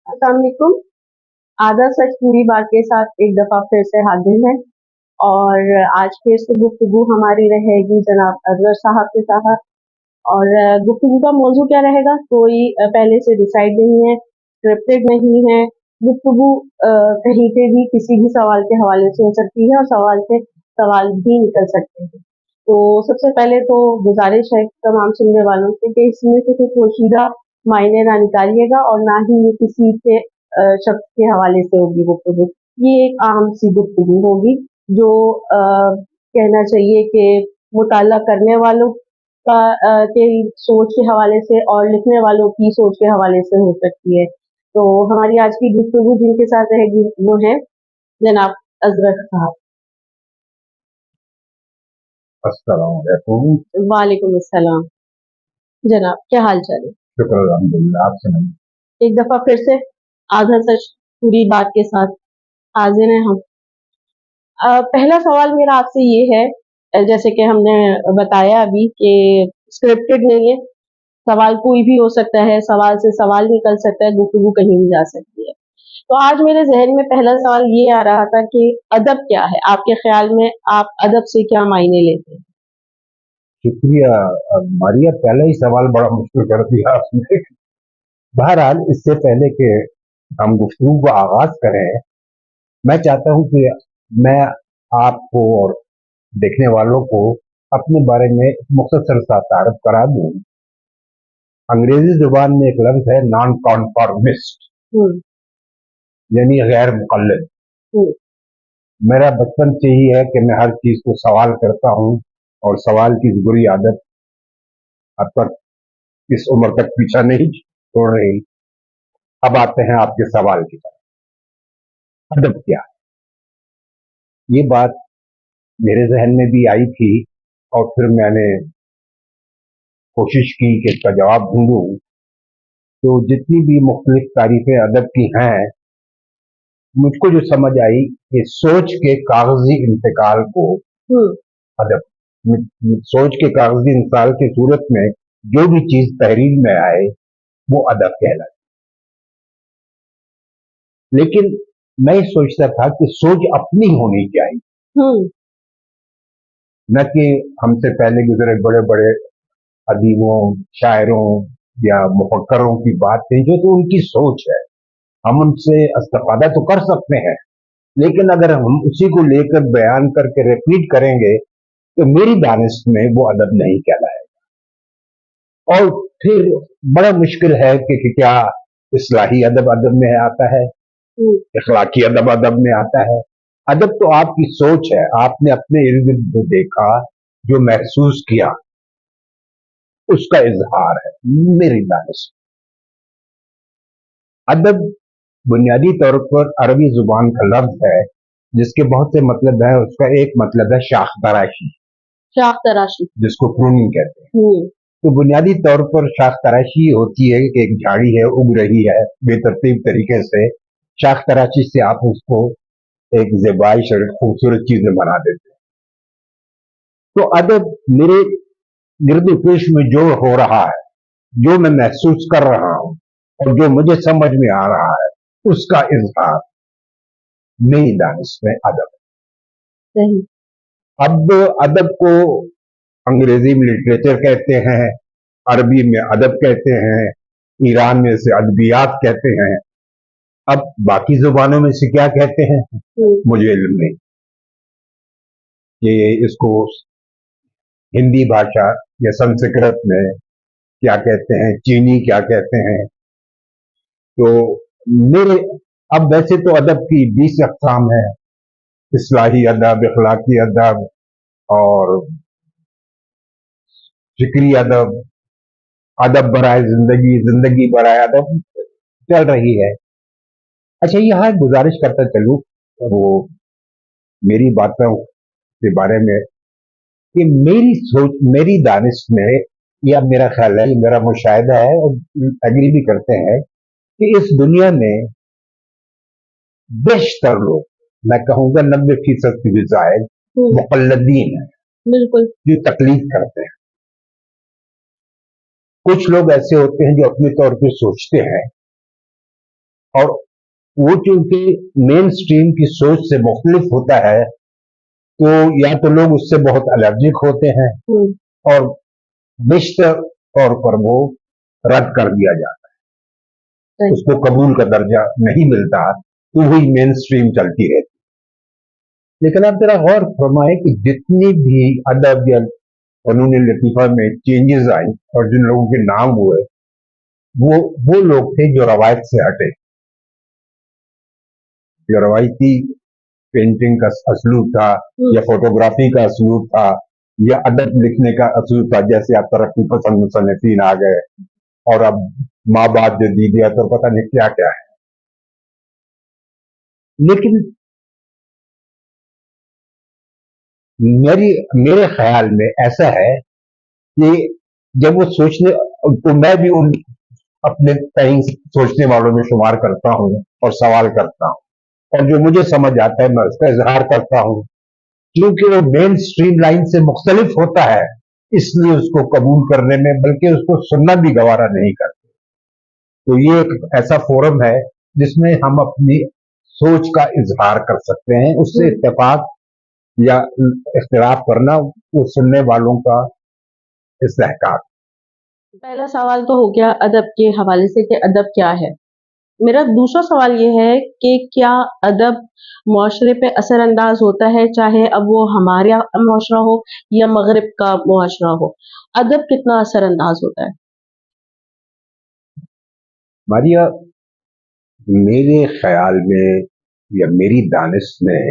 अस्सलाम वालेकुम। आधा सच पूरी बात के साथ एक दफा फिर से हाजिर हैं और आज फिर से गुफ्तगू हमारी रहेगी जनाब अजहर साहब के साथ। और गुफ्तगू का मौजू क्या रहेगा, कोई पहले से डिसाइड नहीं है, स्क्रिप्टेड नहीं है। गुफ्तगू कहीं पे भी किसी भी सवाल के हवाले से हो सकती है और सवाल से सवाल भी निकल सकते हैं। तो सबसे पहले तो गुजारिश है तमाम सुनने वालों से कि इसमें से कुछ पोशीदा मायने ना निकालिएगा और ना ही ये किसी के शख्स के हवाले से होगी गुफ्तगू। ये एक आम सी गुफ्तगू होगी जो कहना चाहिए कि मुताला करने वालों का के सोच के हवाले से और लिखने वालों की सोच के हवाले से हो सकती है। तो हमारी आज की गुफ्तगू जिनके साथ रहेगी वो है जनाब अजरक साहब। अस्सलाम वालेकुम। वालेकुम अस्सलाम। जनाब क्या हाल चाल है? शुक्र अल्हम्दुलिल्लाह, आप सुनाइए। एक दफा फिर से आधा सच पूरी बात के साथ हाजिर हैं हम। पहला सवाल मेरा आपसे ये है, जैसे कि हमने बताया अभी कि स्क्रिप्टेड नहीं है, सवाल कोई भी हो सकता है, सवाल से सवाल निकल सकता है, गुफ्तगू कहीं भी जा सकती है। तो आज मेरे जहन में पहला सवाल ये आ रहा था कि अदब क्या है आपके ख्याल में? आप अदब से क्या मायने लेते हैं? शुक्रिया। मारिया, पहला ही सवाल बड़ा मुश्किल कर दिया आपने। बहरहाल, इससे पहले कि हम गुफ्तगू का आगाज करें, मैं चाहता हूं कि मैं आपको और देखने वालों को अपने बारे में एक मुख्तसर सा तारुफ करा दूं। अंग्रेजी जुबान में एक लफ्ज है नॉन कॉन्फॉर्मिस्ट, हम्म। यानी गैर मुक़ल्लिद। हम्म। मेरा बचपन से ही है कि मैं हर चीज को सवाल करता हूं और सवाल की बुरी आदत अब तक इस उम्र तक पीछा नहीं छोड़ रही। अब आते हैं आपके सवाल की तरफ। अदब क्या है? ये बात मेरे जहन में भी आई थी और फिर मैंने कोशिश की कि इसका जवाब ढूंढूं। तो जितनी भी मुख्तलिफ तारीफें अदब की हैं, मुझको जो समझ आई कि सोच के कागजी इंतकाल को हम्म। अदब, सोच के कागजी इंतकाल की सूरत में जो भी चीज तहरीर में आए वो अदब कहलाए। लेकिन मैं सोचता था कि सोच अपनी होनी चाहिए, हम्म। न कि हमसे पहले गुजरे बड़े बड़े अदीबों, शायरों या मुफक्करों की बात नहीं, जो तो उनकी सोच है। हम उनसे इस्तेफादा तो कर सकते हैं, लेकिन अगर हम उसी को लेकर बयान करके रिपीट करेंगे तो मेरी दानिश में वो अदब नहीं कहलाएगा। और फिर बड़ा मुश्किल है कि क्या इस्लाही अदब अदब में आता है, हम्म। इखलाकी अदब अदब में आता है। अदब तो आपकी सोच है, आपने अपने इर्द गिर्द जो देखा, जो महसूस किया, उसका इजहार है। मेरी दानिश अदब बुनियादी तौर पर अरबी जुबान का लफ्ज है जिसके बहुत से मतलब है। उसका एक मतलब है शाख तराशी, शाख तराशी। जिसको प्रूनिंग कहते हैं। तो बुनियादी तौर पर शाख तराशी होती है कि एक झाड़ी है, उग रही है बेतरतीब तरीके से। शाख तराशी से आप उसको एक ज़ेबाइश और खूबसूरत चीजें बना देते हैं। तो अदब मेरे गिरद पेश में जो हो रहा है, जो मैं महसूस कर रहा हूं और जो मुझे समझ में आ रहा है, उसका इजहार मेरी दानिश में अदब। सही। अब अदब को अंग्रेजी में लिटरेचर कहते हैं, अरबी में अदब कहते हैं, ईरान में से अदबियात कहते हैं। अब बाकी जुबानों में से क्या कहते हैं मुझे इल्म नहीं। ये इसको हिंदी भाषा या संस्कृत में क्या कहते हैं, चीनी क्या कहते हैं। तो मेरे अब वैसे तो अदब की 20 अक़साम है, इस्लाही अदब, इखलाकी अदब और फिक्री अदब, अदब बराए जिंदगी, जिंदगी बराए अदब चल रही है। अच्छा, यहाँ गुजारिश करता चलूं वो मेरी बातों के बारे में कि मेरी सोच, मेरी दानिश में, या मेरा ख्याल है, मेरा मुशाहिदा है और एग्री भी करते हैं कि इस दुनिया में बेशतर लोग, मैं कहूंगा 90% की भी जायद मुक़ल्लिदीन है, बिल्कुल। जो तकलीफ करते हैं। कुछ लोग ऐसे होते हैं जो अपने तौर पे सोचते हैं اور وہ چونکہ مین اسٹریم کی سوچ سے مختلف ہوتا ہے تو یا تو لوگ اس سے بہت الرجک ہوتے ہیں اور بیشتر طور پر وہ رد کر دیا جاتا ہے، اس کو قبول کا درجہ نہیں ملتا، تو وہی مین اسٹریم چلتی رہتی۔ لیکن آپ ذرا غور فرمائیں کہ جتنی بھی ادب یا فنون لطیفہ میں چینجز آئی اور جن لوگوں کے نام ہوئے وہ لوگ تھے جو روایت سے ہٹے، جو روایتی پینٹنگ کا اسلوب تھا یا فوٹوگرافی کا اسلوب تھا یا ادب لکھنے کا اسلوب تھا، جیسے اب ترقی پسند مصنفین آ گئے اور اب ماں باپ جدیدیت اور پتہ نہیں کیا کیا ہے۔ لیکن میرے خیال میں ایسا ہے کہ جب وہ سوچنے، تو میں بھی ان اپنے تئیں سوچنے والوں میں شمار کرتا ہوں اور سوال کرتا ہوں، اور جو مجھے سمجھ آتا ہے میں اس کا اظہار کرتا ہوں، کیونکہ وہ مین اسٹریم لائن سے مختلف ہوتا ہے اس لیے اس کو قبول کرنے میں بلکہ اس کو سننا بھی گوارا نہیں کرتے۔ تو یہ ایک ایسا فورم ہے جس میں ہم اپنی سوچ کا اظہار کر سکتے ہیں، اس سے اتفاق یا اختلاف کرنا وہ سننے والوں کا استحقاق۔ پہلا سوال تو ہو گیا ادب کے حوالے سے کہ ادب کیا ہے۔ میرا دوسرا سوال یہ ہے کہ کیا ادب معاشرے پہ اثر انداز ہوتا ہے، چاہے اب وہ ہمارا معاشرہ ہو یا مغرب کا معاشرہ ہو، ادب کتنا اثر انداز ہوتا ہے؟ ماریا، میرے خیال میں یا میری دانش میں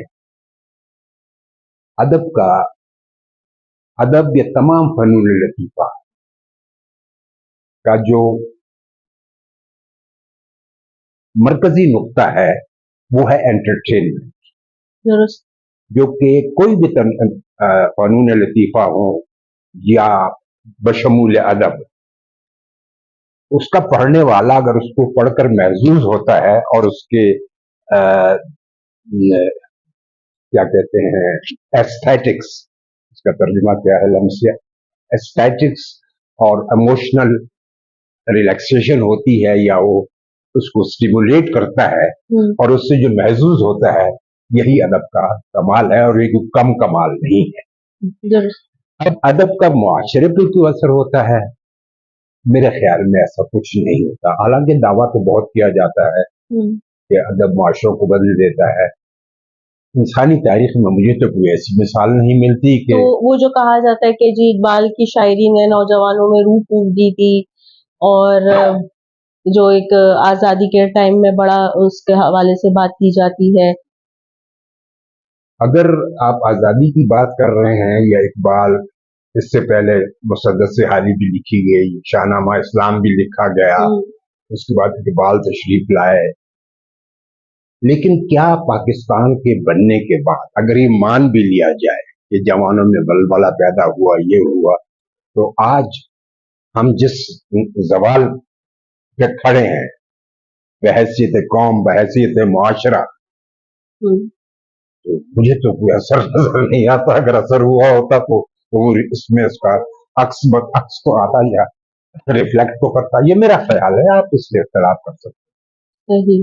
ادب یا تمام فنون لطیفہ کا جو مرکزی نقطہ ہے وہ ہے انٹرٹینمنٹ، درست۔ جو کہ کوئی بھی فنون لطیفہ ہو یا بشمول ادب، اس کا پڑھنے والا اگر اس کو پڑھ کر محظوظ ہوتا ہے اور اس کے کیا کہتے ہیں ایستھیٹکس، اس کا ترجمہ کیا ہے لمسیہ، ایستھیٹکس اور ایموشنل ریلیکسیشن ہوتی ہے یا وہ اس کو سٹیمولیٹ کرتا ہے اور اس سے جو محظوظ ہوتا ہے، یہی ادب کا کمال ہے اور یہ کوئی کم کمال نہیں ہے۔ اب ادب کا معاشرے پہ کیوں اثر ہوتا ہے؟ میرے خیال میں ایسا کچھ نہیں ہوتا، حالانکہ دعویٰ تو بہت کیا جاتا ہے کہ ادب معاشروں کو بدل دیتا ہے۔ انسانی تاریخ میں مجھے تو کوئی ایسی مثال نہیں ملتی کہ تو وہ جو کہا جاتا ہے کہ جی اقبال کی شاعری نے نوجوانوں میں روح پھونک دی تھی، اور جو ایک آزادی کے ٹائم میں بڑا اس کے حوالے سے بات کی جاتی ہے۔ اگر آپ آزادی کی بات کر رہے ہیں یا اقبال، اس سے پہلے مسدس حالی بھی لکھی گئی، شاہ نامہ اسلام بھی لکھا گیا، اس کے بعد اقبال تشریف لائے، لیکن کیا پاکستان کے بننے کے بعد اگر یہ مان بھی لیا جائے کہ جوانوں میں بلبلہ پیدا ہوا، یہ ہوا، تو آج ہم جس زوال پہ کھڑے ہیں بحیثیت قوم، بحیثیت معاشرہ، تو مجھے تو کوئی اثر نظر نہیں آتا۔ اگر اثر ہوا ہوتا تو اس میں اس کا عکس تو آتا یا ریفلیکٹ تو کرتا، یہ میرا خیال ہے، آپ اس سے اختلاف کر سکتے ہیں۔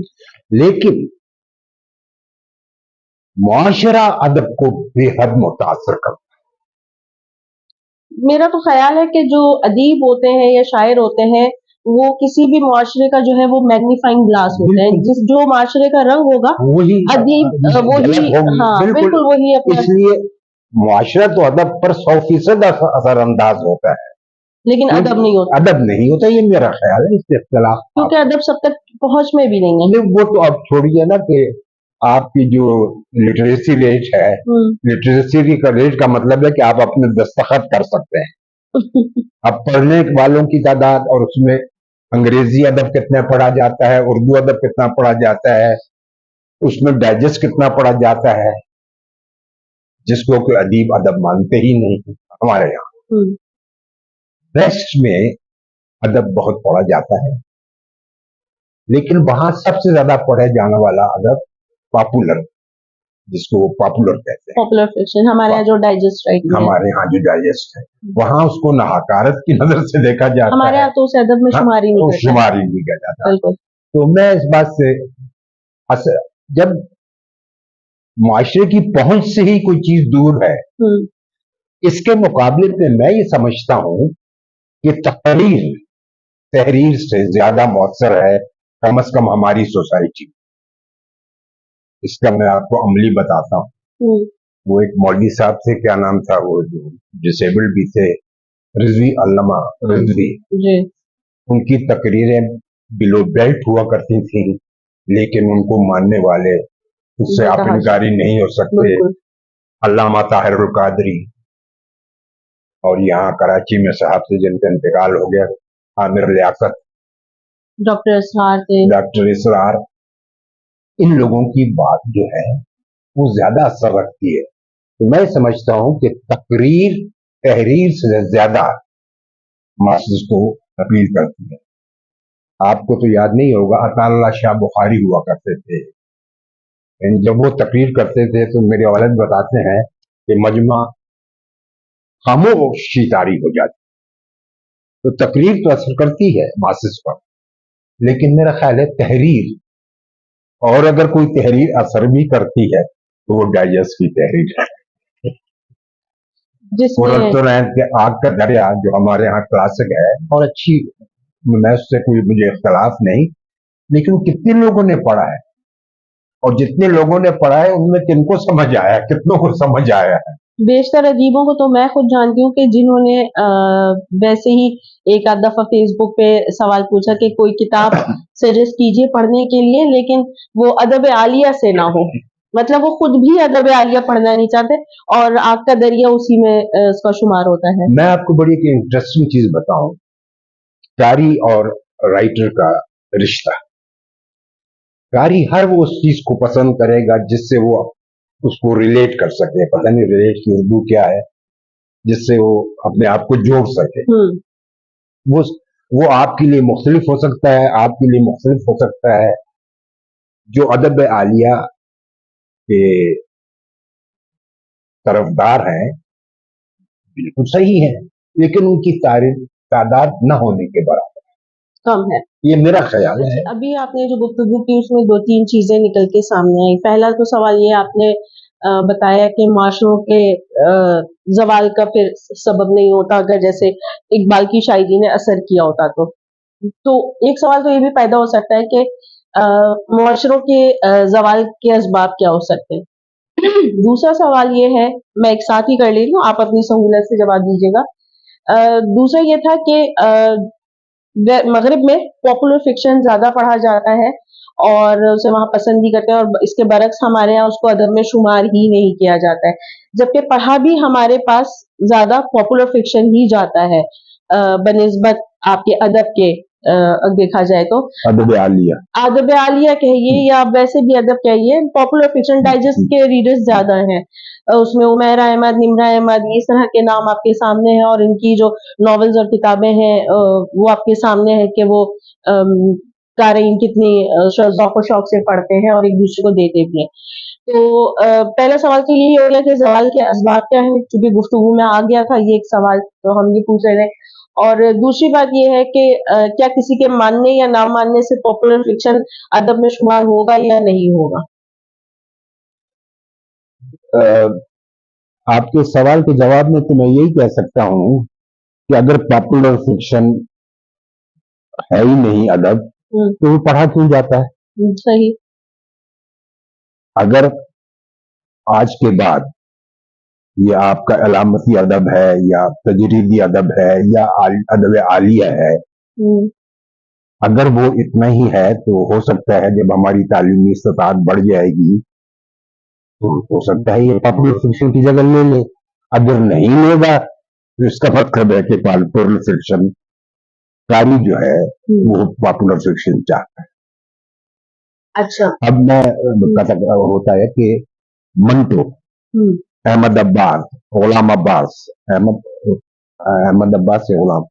لیکن معاشرہ ادب کو بے حد متاثر کرتا ہے۔ میرا تو خیال ہے کہ جو ادیب ہوتے ہیں یا شاعر ہوتے ہیں وہ کسی بھی معاشرے کا جو ہے وہ میگنیفائنگ گلاس ہوتا ہے، جو معاشرے کا رنگ ہوگا وہی ادیب وہی، ہاں بالکل وہی اپنا، اس لیے معاشرہ تو ادب پر 100% اثر انداز ہوتا ہے، لیکن ادب نہیں ہوتا، ادب نہیں ہوتا، یہ میرا خیال ہے، اس سے اختلاف، کیونکہ ادب سب تک پہنچ میں بھی نہیں ہے۔ وہ تو اب چھوڑیے نا کہ آپ کی جو لٹریسی ریٹ ہے، لٹریسی کا ریٹ کا مطلب ہے کہ آپ اپنے دستخط کر سکتے ہیں۔ اب پڑھنے والوں کی تعداد اور اس میں انگریزی ادب کتنا پڑھا جاتا ہے، اردو ادب کتنا پڑھا جاتا ہے، اس میں ڈائجسٹ کتنا پڑھا جاتا ہے، جس کو کوئی ادیب ادب مانتے ہی نہیں ہمارے یہاں۔ ویسٹ میں ادب بہت پڑھا جاتا ہے، لیکن وہاں سب سے زیادہ پڑھے جانے والا ادب پاپولر، جس کو وہ پاپولر کہتے ہیں، پاپولر فکشن، ہمارے یہاں جو ڈائجسٹ رائٹنگ ہے، ہمارے ہاں جو ڈائجسٹ ہے، وہاں اس کو نہ حقارت کی نظر سے دیکھا جاتا ہے، ہمارے یہاں تو اس ادب میں شمار ہی نہیں شمار ہی نہیں کیا جاتا۔ تو मैं इस बात से जब माशरे की पहुंच से ही कोई चीज दूर है, इसके मुकाबले में मैं ये समझता हूं कि तहरीर से ज्यादा मौसर है कम से कम हमारी सोसाइटी। इसका मैं आपको अमली बताता हूँ। वो एक मौलवी साहब थे, क्या नाम था वो, जो डिसेबल्ड भी थे, रिजवी अल्लामा रिजवी। उनकी तकरीरें बिलो बेल्ट हुआ करती थी, लेकिन उनको मानने वाले उससे आप इनकारी नहीं हो सकते। अल्लामा ताहिरुल कादरी, और यहाँ कराची में साहब से जिनका इंतकाल हो गया, आमिर लियाकत, डॉक्टर इसरार, इन लोगों की बात जो है वो ज्यादा असर रखती है। तो मैं समझता हूं कि तहरीर से ज्यादा मासूस को अपील करती है। आपको तो याद नहीं होगा, अताउल्लाह शाह बुखारी हुआ करते थे, जब वो तकरीर करते थे तो मेरे वालिद बताते हैं कि मजमा खामोशी तारी हो जाती। तो तकरीर तो असर करती है मासूस पर, लेकिन मेरा ख्याल है तहरीर, और अगर कोई तहरीर असर भी करती है तो वो डाइजेस्ट की तहरीर है। रेस्टोरेंट के आग का दरिया जो हमारे यहाँ क्लासिक है और अच्छी, मैं उससे कोई मुझे इख्तलाफ नहीं, लेकिन वो कितने लोगों ने पढ़ा है, और जितने लोगों ने पढ़ा है उनमें किनको समझ आया, कितनों को समझ आया है। बेशतर अजीबों को तो मैं खुद जानती हूँ कि जिन्होंने वैसे ही एक आध दफा फेसबुक पे सवाल पूछा कि कोई किताब सजेस्ट कीजिए पढ़ने के लिए, लेकिन वो अदब आलिया से ना हो, मतलब वो खुद भी अदब आलिया पढ़ना नहीं चाहते, और आग का दरिया उसी में उसका शुमार होता है। मैं आपको बड़ी एक इंटरेस्टिंग चीज बताऊं, कारी और राइटर का रिश्ता। कारी हर वो उस चीज को पसंद करेगा जिससे वो उसको रिलेट कर सके, पता नहीं रिलेट की उर्दू क्या है, जिससे वो अपने आप को जोड़ सके। वो आपके लिए मुख्तलिफ हो सकता है, आपके लिए मुख्तलिफ हो सकता है। जो अदब आलिया के तरफदार हैं बिल्कुल सही है, लेकिन उनकी तादाद न होने के बराबर कम है, ये मेरा ख्याल है। अभी आपने जो गुफ्तगू की उसमें दो तीन चीजें निकल के सामने आई। पहला तो सवाल ये आपने बताया कि माशरों के जवाल का फिर सबब नहीं होता अगर जैसे इकबाल की शायरी ने असर किया होता। तो एक सवाल तो ये भी पैदा हो सकता है कि माशरों के जवाल के असबाब क्या हो सकते हैं। दूसरा सवाल ये है, मैं एक साथ ही कर ले रही हूँ, आप अपनी सहूलत से जवाब दीजिएगा। दूसरा ये था कि मगरिब में पॉपुलर फिक्शन ज्यादा पढ़ा जाता है और उसे वहां पसंद भी करते हैं, और इसके बरक्स हमारे यहाँ उसको अदब में शुमार ही नहीं किया जाता है, जबकि पढ़ा भी हमारे पास ज्यादा पॉपुलर फिक्शन ही जाता है बनिस्बत आपके अदब के। देखा जाए तो अदब आलिया कहिए या वैसे भी अदब कहिए, पॉपुलर फिक्शन डाइजेस्ट के रीडर्स ज्यादा हैं। उसमें उमैर अहमद, निम्रा अहमद, इस तरह के नाम आपके सामने हैं, और इनकी जो नॉवेल्स और किताबें हैं वो आपके सामने है कि वो कारीन कितनी ज़ौक़ और शौक से पढ़ते हैं और एक दूसरे को देते भी हैं। तो पहला सवाल तो यही हो गया कि ज़वाल के असबाब क्या हैं, चूंकि गुफ्तगू में आ गया था ये एक सवाल, तो हम ये पूछ रहे थे। और दूसरी बात ये है कि क्या किसी के मानने या ना मानने से पॉपुलर फिक्शन अदब में शुमार होगा या नहीं होगा? आपके सवाल के जवाब में तो मैं यही कह सकता हूं कि अगर पॉपुलर फिक्शन है ही नहीं अदब, तो वो पढ़ा क्यों जाता है? सही। अगर आज के बाद ये आपका अलामती अदब है या तजरीदी अदब है या अदब आलिया है, अगर वो इतना ही है तो हो सकता है जब हमारी तालीमी इस्तात बढ़ जाएगी तो हो सकता है ये पॉपुलर फिक्शन की जगह ले ले। अगर नहीं लेगा तो इसका मतलब है कि पॉपुलर फिक्शन कारी जो है वो पॉपुलर फिक्शन चाहता है। अच्छा, अब मैं होता है कि मंटो, अहमद अब्बास, गुलाम अब्बास, अहमद अब्बास से गुलाम,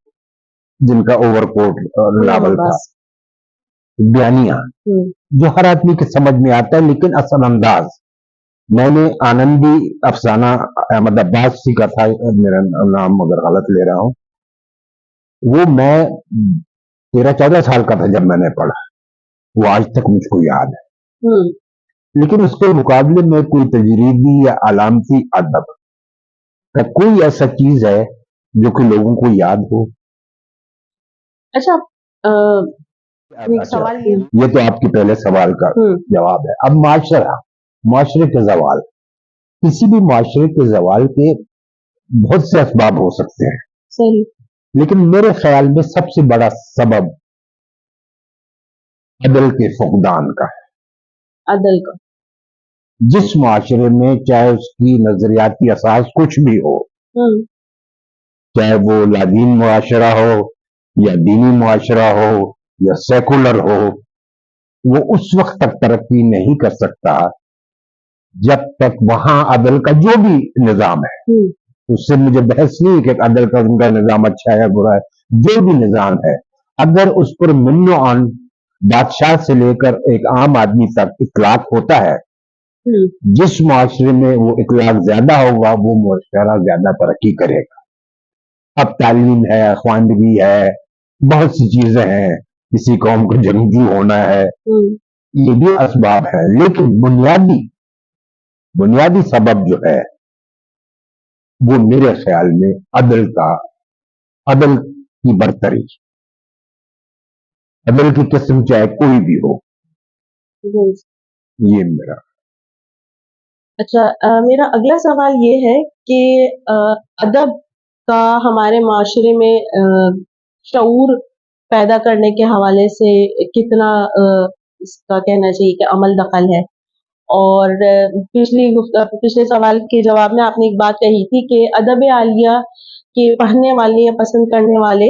जिनका ओवरकोट नावल था, बयानिया, जो हर आदमी के समझ में आता है लेकिन असल अंदाज। मैंने आनंदी अफसाना अहमद अब्बास जी का था, मेरा नाम अगर गलत ले रहा हूं, वो मैं 13-14 साल का था जब मैंने पढ़ा। وہ آج تک مجھ کو یاد ہے، हम्म لیکن اس کے مقابلے میں کوئی تجریدی یا علامتی ادب کا کوئی ایسا چیز ہے جو کہ لوگوں کو یاد ہو؟ अच्छा एक اچھا، सवाल ये یہ تو آپ کے پہلے سوال کا جواب ہے۔ اب معاشرے کے زوال، کسی بھی معاشرے کے زوال کے بہت سے اسباب ہو سکتے ہیں، सही لیکن میرے خیال میں سب سے بڑا سبب عدل کے فقدان کا ہے۔ अदल का جس معاشرے میں چاہے اس کی نظریاتی اساس کچھ بھی ہو، हम्म چاہے وہ لادین معاشرہ ہو یا دینی معاشرہ ہو یا سیکولر ہو، وہ اس وقت تک ترقی نہیں کر سکتا جب تک وہاں عدل کا جو بھی نظام ہے، हम्म اس سے مجھے بحث نہیں کہ عدل کا ان کا نظام اچھا ہے برا ہے، جو بھی نظام ہے اگر اس پر من و عن بادشاہ سے لے کر ایک عام آدمی تک اطلاق ہوتا ہے، हम्म جس معاشرے میں وہ اطلاق زیادہ ہوگا وہ معاشرہ زیادہ ترقی کرے گا۔ اب تعلیم ہے، خواندگی ہے، بہت سی چیزیں ہیں، کسی قوم کو جنگجو ہونا ہے، हम्म یہ بھی اسباب ہیں، لیکن بنیادی سبب جو ہے وہ میرے خیال میں عدل کی برتری، عدل کی قسم چاہے کوئی بھی ہو، हम्म یہ میرا۔ अच्छा मेरा अगला सवाल ये है कि अदब का हमारे माशरे में शऊर पैदा करने के हवाले से कितना इसका कहना चाहिए कि अमल दखल है। और पिछले सवाल के जवाब में आपने एक बात कही थी कि अदब आलिया के पढ़ने वाले या पसंद करने वाले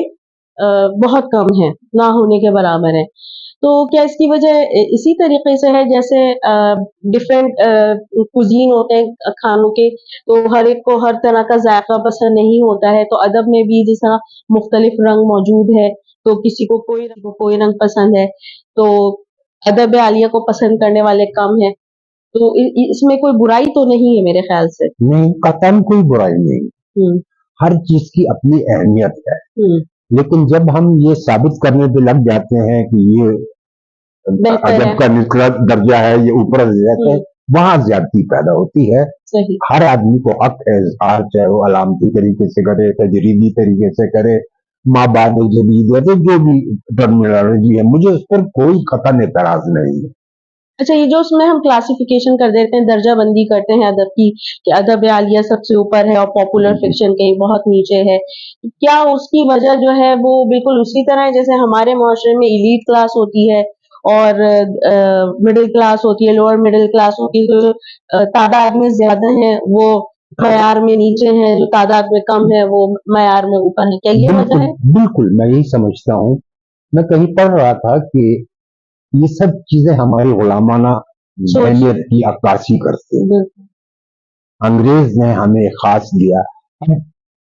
बहुत कम हैं, ना होने के बराबर है। तो क्या इसकी वजह इसी तरीके से है जैसे डिफरेंट कुजीन होते हैं खानों के, तो हर एक को हर तरह का जायका पसंद नहीं होता है, तो अदब में भी जिस तरह मुख्तलिफ रंग मौजूद है, तो किसी को कोई रंग पसंद है, तो अदब आलिया को पसंद करने वाले कम है, तो इसमें कोई बुराई तो नहीं है मेरे ख्याल से। نہیں، قطعاً کوئی برائی نہیں، हम्म ہر چیز کی اپنی اہمیت ہے، हम्म لیکن جب ہم یہ ثابت کرنے پہ لگ جاتے ہیں کہ یہ بہتر ہے، ادب کا نچلا درجہ ہے، یہ اوپر درجہ ہے، وہاں زیادتی پیدا ہوتی ہے۔ صحیح ہر آدمی کو حق ہے اظہار، چاہے وہ علامتی طریقے سے کرے، تجریدی طریقے سے کرے، ماں باپ جدید ہے، تو جو بھی ٹرمینالوجی ہے، مجھے اس پر کوئی قطعاً اعتراض نہیں ہے۔ اچھا یہ جو اس میں ہم کلاسیفیکیشن کر دیتے ہیں، درجہ بندی کرتے ہیں ادب کی کہ ادب عالیہ سب سے اوپر ہے اور پاپولر فکشن کہیں بہت نیچے ہے، کیا اس کی وجہ جو ہے وہ بالکل اسی طرح ہے جیسے ہمارے معاشرے میں ایلیٹ کلاس ہوتی ہے اور مڈل کلاس ہوتی ہے، لوور مڈل کلاس ہوتی ہے، جو تعداد میں زیادہ ہیں وہ معیار میں نیچے ہیں، جو تعداد میں کم ہے وہ معیار میں اوپر ہے، کیا یہ وجہ ہے؟ بالکل میں یہی سمجھتا ہوں۔ میں کہیں پڑھ رہا تھا کہ یہ سب چیزیں ہماری غلامانہ ذہنیت کی عکاسی کرتے ہیں۔ انگریز نے ہمیں خاص دیا۔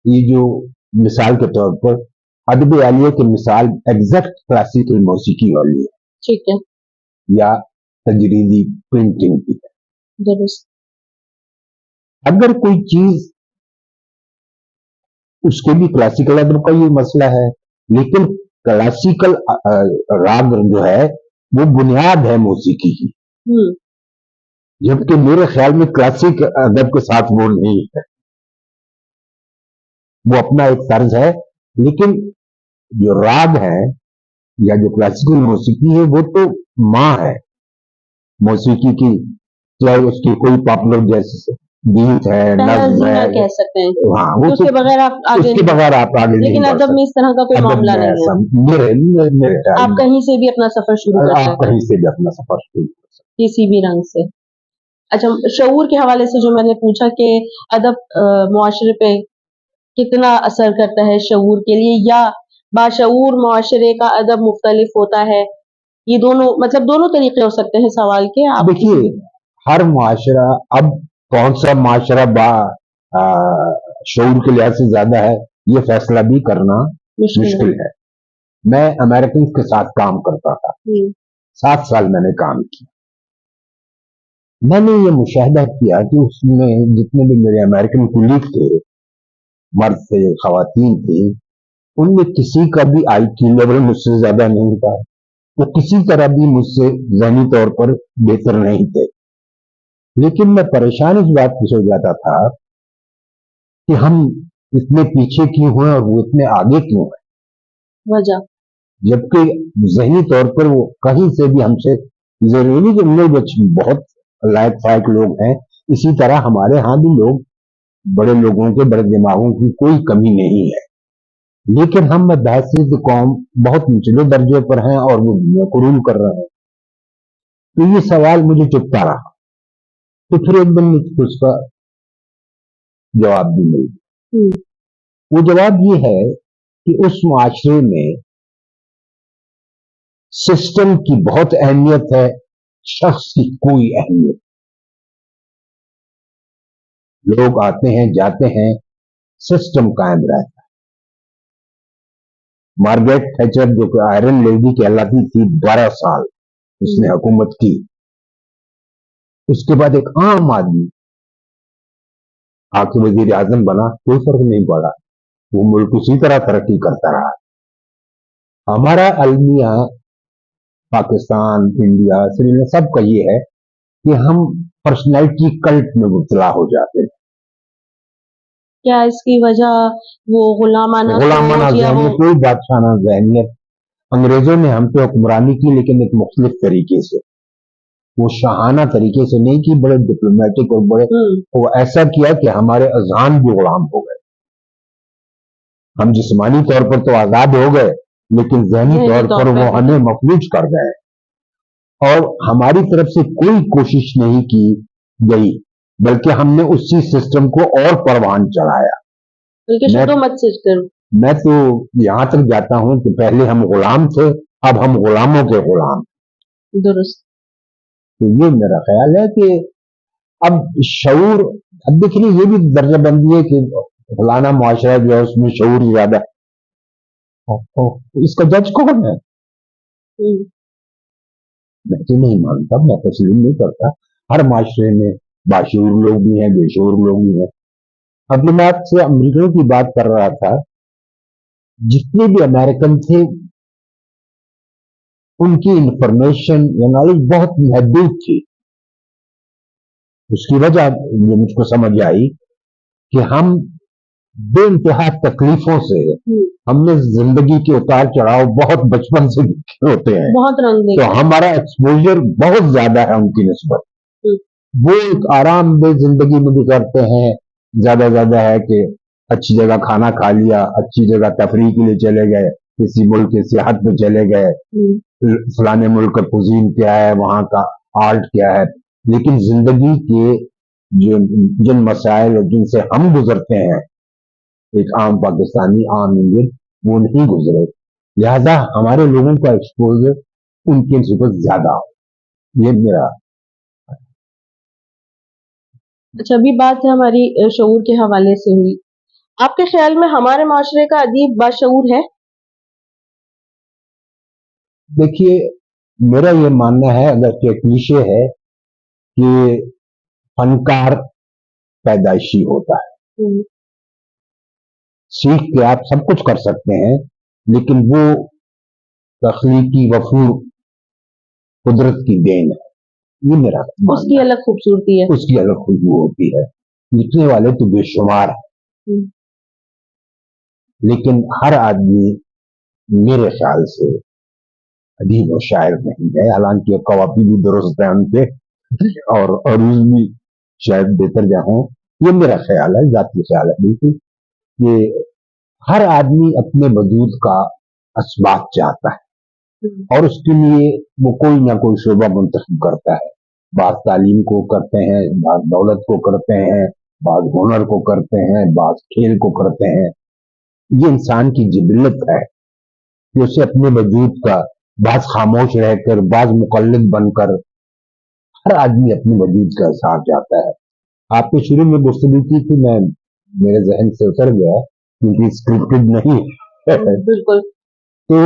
یہ جو مثال کے طور پر ادب عالیہ کی مثال ایگزیکٹ کلاسیکل موسیقی والی ہے، ٹھیک ہے، یا تجریدی پرنٹنگ کی ہے۔ درست اگر کوئی چیز، اس کے بھی کلاسیکل ادب کا یہ مسئلہ ہے، لیکن کلاسیکل راگ جو ہے وہ بنیاد ہے موسیقی کی، جبکہ میرے خیال میں کلاسک ادب کے ساتھ وہ نہیں ہے، وہ اپنا ایک طرز ہے، لیکن جو راگ ہے یا جو کلاسیکل موسیقی ہے وہ تو ماں ہے موسیقی کی، چاہے اس کی کوئی پاپولر جیسے گیت ہے، نظم ہے، کہہ سکتے ہیں، ہاں وہ اس کے بغیر آپ آگے آگے لیکن ادب میں اس طرح کا کوئی معاملہ نہیں ہے، آپ کہیں سے بھی اپنا سفر شروع کر سکتے ہیں، کہیں سے بھی اپنا سفر شروع کر سکتے ہیں کسی بھی رنگ سے۔ اچھا شعور کے حوالے سے جو میں نے پوچھا کہ ادب معاشرے پہ کتنا اثر کرتا ہے شعور کے لیے، یا باشعور معاشرے کا ادب مختلف ہوتا ہے، یہ دونوں مطلب دونوں طریقے ہو سکتے ہیں سوال کے۔ آپ دیکھیے ہر معاشرہ، اب کون سا معاشرہ شعور کے لحاظ سے زیادہ ہے یہ فیصلہ بھی کرنا مشکل ہے۔ میں امریکن کے ساتھ کام کرتا تھا، 7 سال میں نے کام کیا، میں نے یہ مشاہدہ کیا کہ اس میں جتنے بھی میرے امریکن کولیگ تھے، مرد تھے خواتین تھی، ان میں کسی کا بھی آئی کیو لیول مجھ سے زیادہ نہیں تھا، वो किसी तरह भी मुझसे ज़हनी तौर पर बेहतर नहीं थे, लेकिन मैं परेशान इस बात से हो जाता था कि हम इतने पीछे क्यों हुए और वो इतने आगे क्यों हैं, वजह। जबकि ज़हनी तौर पर वो कहीं से भी हमसे, जरूरी कि उनमें बहुत लायक फायक लोग हैं, इसी तरह हमारे यहाँ भी लोग, बड़े लोगों के, बड़े दिमागों की कोई कमी नहीं है, लेकिन हम बहसीत कौम बहुत निचले दर्जे पर हैं और वो दुनिया को रूल कर रहे हैं। तो ये सवाल मुझे चुभता रहा। तो फिर एक दिन मुझको उसका जवाब भी मिल गया। वो जवाब ये है कि उस मुआशरे में सिस्टम की बहुत अहमियत है, शख्स की कोई अहमियत। लोग आते हैं जाते हैं, सिस्टम कायम रहता है। मार्गरेट थैचर जो कि आयरन लेडी कहलाती थी, 12 साल उसने हुकूमत की। उसके बाद एक आम आदमी आके वजीर आजम बना, कोई फर्क नहीं पड़ा, वो मुल्क उसी तरह तरक्की करता रहा। हमारा अलमिया पाकिस्तान, इंडिया, श्रीलंका सबका ये है कि हम पर्सनैलिटी कल्ट में मुब्तला हो जाते हैं। क्या इसकी वजह वो गुलामाना जहनियत, कोई बादशाहाना जहनियत। अंग्रेजों ने हम पे हुक्मरानी की, लेकिन एक मुख्तलिफ तरीके से, वो शाहाना तरीके से नहीं की, बड़े डिप्लोमेटिक और बड़े, वो ऐसा किया कि हमारे अजान भी गुलाम हो गए। हम जिस्मानी तौर पर तो आजाद हो गए, लेकिन जहनी तौर पर वो हमें मफलूज कर गए, और हमारी तरफ से कोई कोशिश नहीं की गई, बल्कि हमने उसी सिस्टम को और परवान चढ़ाया। मैं तो यहां तक जाता हूं कि पहले हम गुलाम थे, अब हम गुलामों के गुलाम। दुरुस्त। तो ये मेरा ख्याल है कि अब शऊर, अब देखिए ये भी दर्जा बंदी है कि फलाना मुआशरा जो है उसमें शऊर ज्यादा, इसका जज कौन है? मैं तो नहीं मानता, मैं तस्लीम नहीं करता। हर माशरे में बाशऊर लोग भी हैं, बेशऊर लोग भी हैं। अभी मैं आपसे अमेरिकनों की बात कर रहा था, जितने भी अमेरिकन थे उनकी इंफॉर्मेशन या नॉलेज बहुत महदूद थी। उसकी वजह ये मुझको समझ आई कि हम बेइंतहा तकलीफों से, हमने जिंदगी के उतार चढ़ाव बहुत बचपन से देखे होते हैं, बहुत रंग, तो हमारा एक्सपोजर बहुत ज्यादा है उनकी निस्बत। वो एक आरामदेह जिंदगी में गुजरते हैं, ज्यादा है कि अच्छी जगह खाना खा लिया, अच्छी जगह तफरीह के लिए चले गए, किसी मुल्क की सियाहत पे चले गए, फलाने मुल्क का कुजीन क्या है, वहां का आर्ट क्या है, लेकिन जिंदगी के जो जिन मसाइल जिनसे हम गुजरते हैं, एक आम पाकिस्तानी, आम इंडियन, वो नहीं गुजरे, लिहाजा हमारे लोगों का एक्सपोजर उनके निस्बत ज्यादा हो। ये मेरा। अच्छा, अभी बात है हमारी शऊर के हवाले से हुई। आपके ख्याल में हमारे माशरे का अदीब बाशऊर है? देखिए, मेरा ये मानना है, अगर कि क्लीशे है, कि फनकार पैदाइशी होता है। सीख के आप सब कुछ कर सकते हैं, लेकिन वो तख्लीकी वफूर कुदरत की देन है। ये मेरा, उसकी अलग खूबसूरती है, उसकी अलग खुशबू होती है। लिखने वाले तो बेशुमार है, लेकिन हर आदमी मेरे ख्याल से अदीब और शायर नहीं है, हालांकि कवाफी भी दुरुस्त है उनके, और अरूज भी शायद बेहतर जा हों। ये मेरा ख्याल है, जाती ख्याल है बिल्कुल। ये हर आदमी अपने वजूद का असबाब चाहता है, और उसके लिए वो कोई ना कोई शोबा मुंतखब करता है। बात तालीम को करते हैं, बात दौलत को करते हैं, बात हुनर को करते हैं, बात खेल को करते हैं। ये इंसान की जिबिलत है कि उसे अपने वजूद का, बाज खामोश रहकर, बाज मुकल्लिद बनकर, हर आदमी अपने वजूद का एहसास चाहता है। आपने शुरू में गुफ्तगू की थी, मैं, मेरे जहन से उतर गया क्योंकि स्क्रिप्टेड नहीं है। बिल्कुल। तो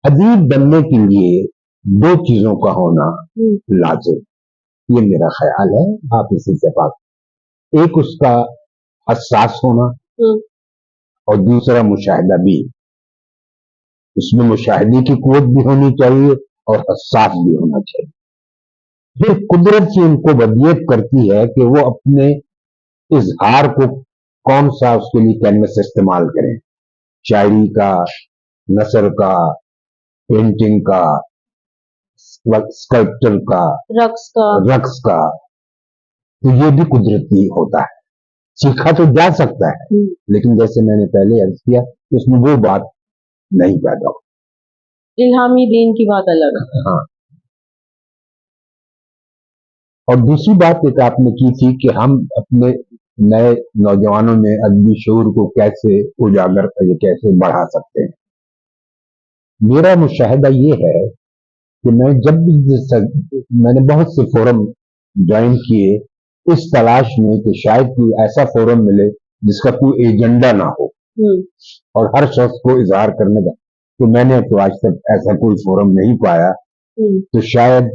अदीब बनने के लिए दो चीजों का होना लाजिम, ये मेरा ख्याल है। आप इसी से बात, एक उसका हसास होना, और दूसरा मुशाहिदा भी। इसमें मुशाहिदे की कुव्वत भी होनी चाहिए और हसास भी होना चाहिए। फिर कुदरत से उनको वदियत करती है कि वो अपने इजहार को कौन सा उसके लिए कैनवस इस्तेमाल करें, शायरी का, नसर का, पेंटिंग का, स्कल्पचर का, रक्स का। तो ये भी कुदरती होता है, सीखा तो जा सकता है, लेकिन जैसे मैंने पहले अर्ज किया उसमें वो बात नहीं पैदा हो। इल्हामी दीन की बात अलग है। हाँ, और दूसरी बात एक आपने की थी कि हम अपने नए नौजवानों में अदबी शऊर को कैसे उजागर, कैसे बढ़ा सकते हैं। मेरा मुशाहिदा ये है कि मैंने बहुत से फोरम ज्वाइन किए इस तलाश में कि शायद कोई ऐसा फोरम मिले जिसका कोई एजेंडा ना हो और हर शख्स को इजहार करने का। तो मैंने तो आज तक ऐसा कोई फोरम नहीं पाया। तो शायद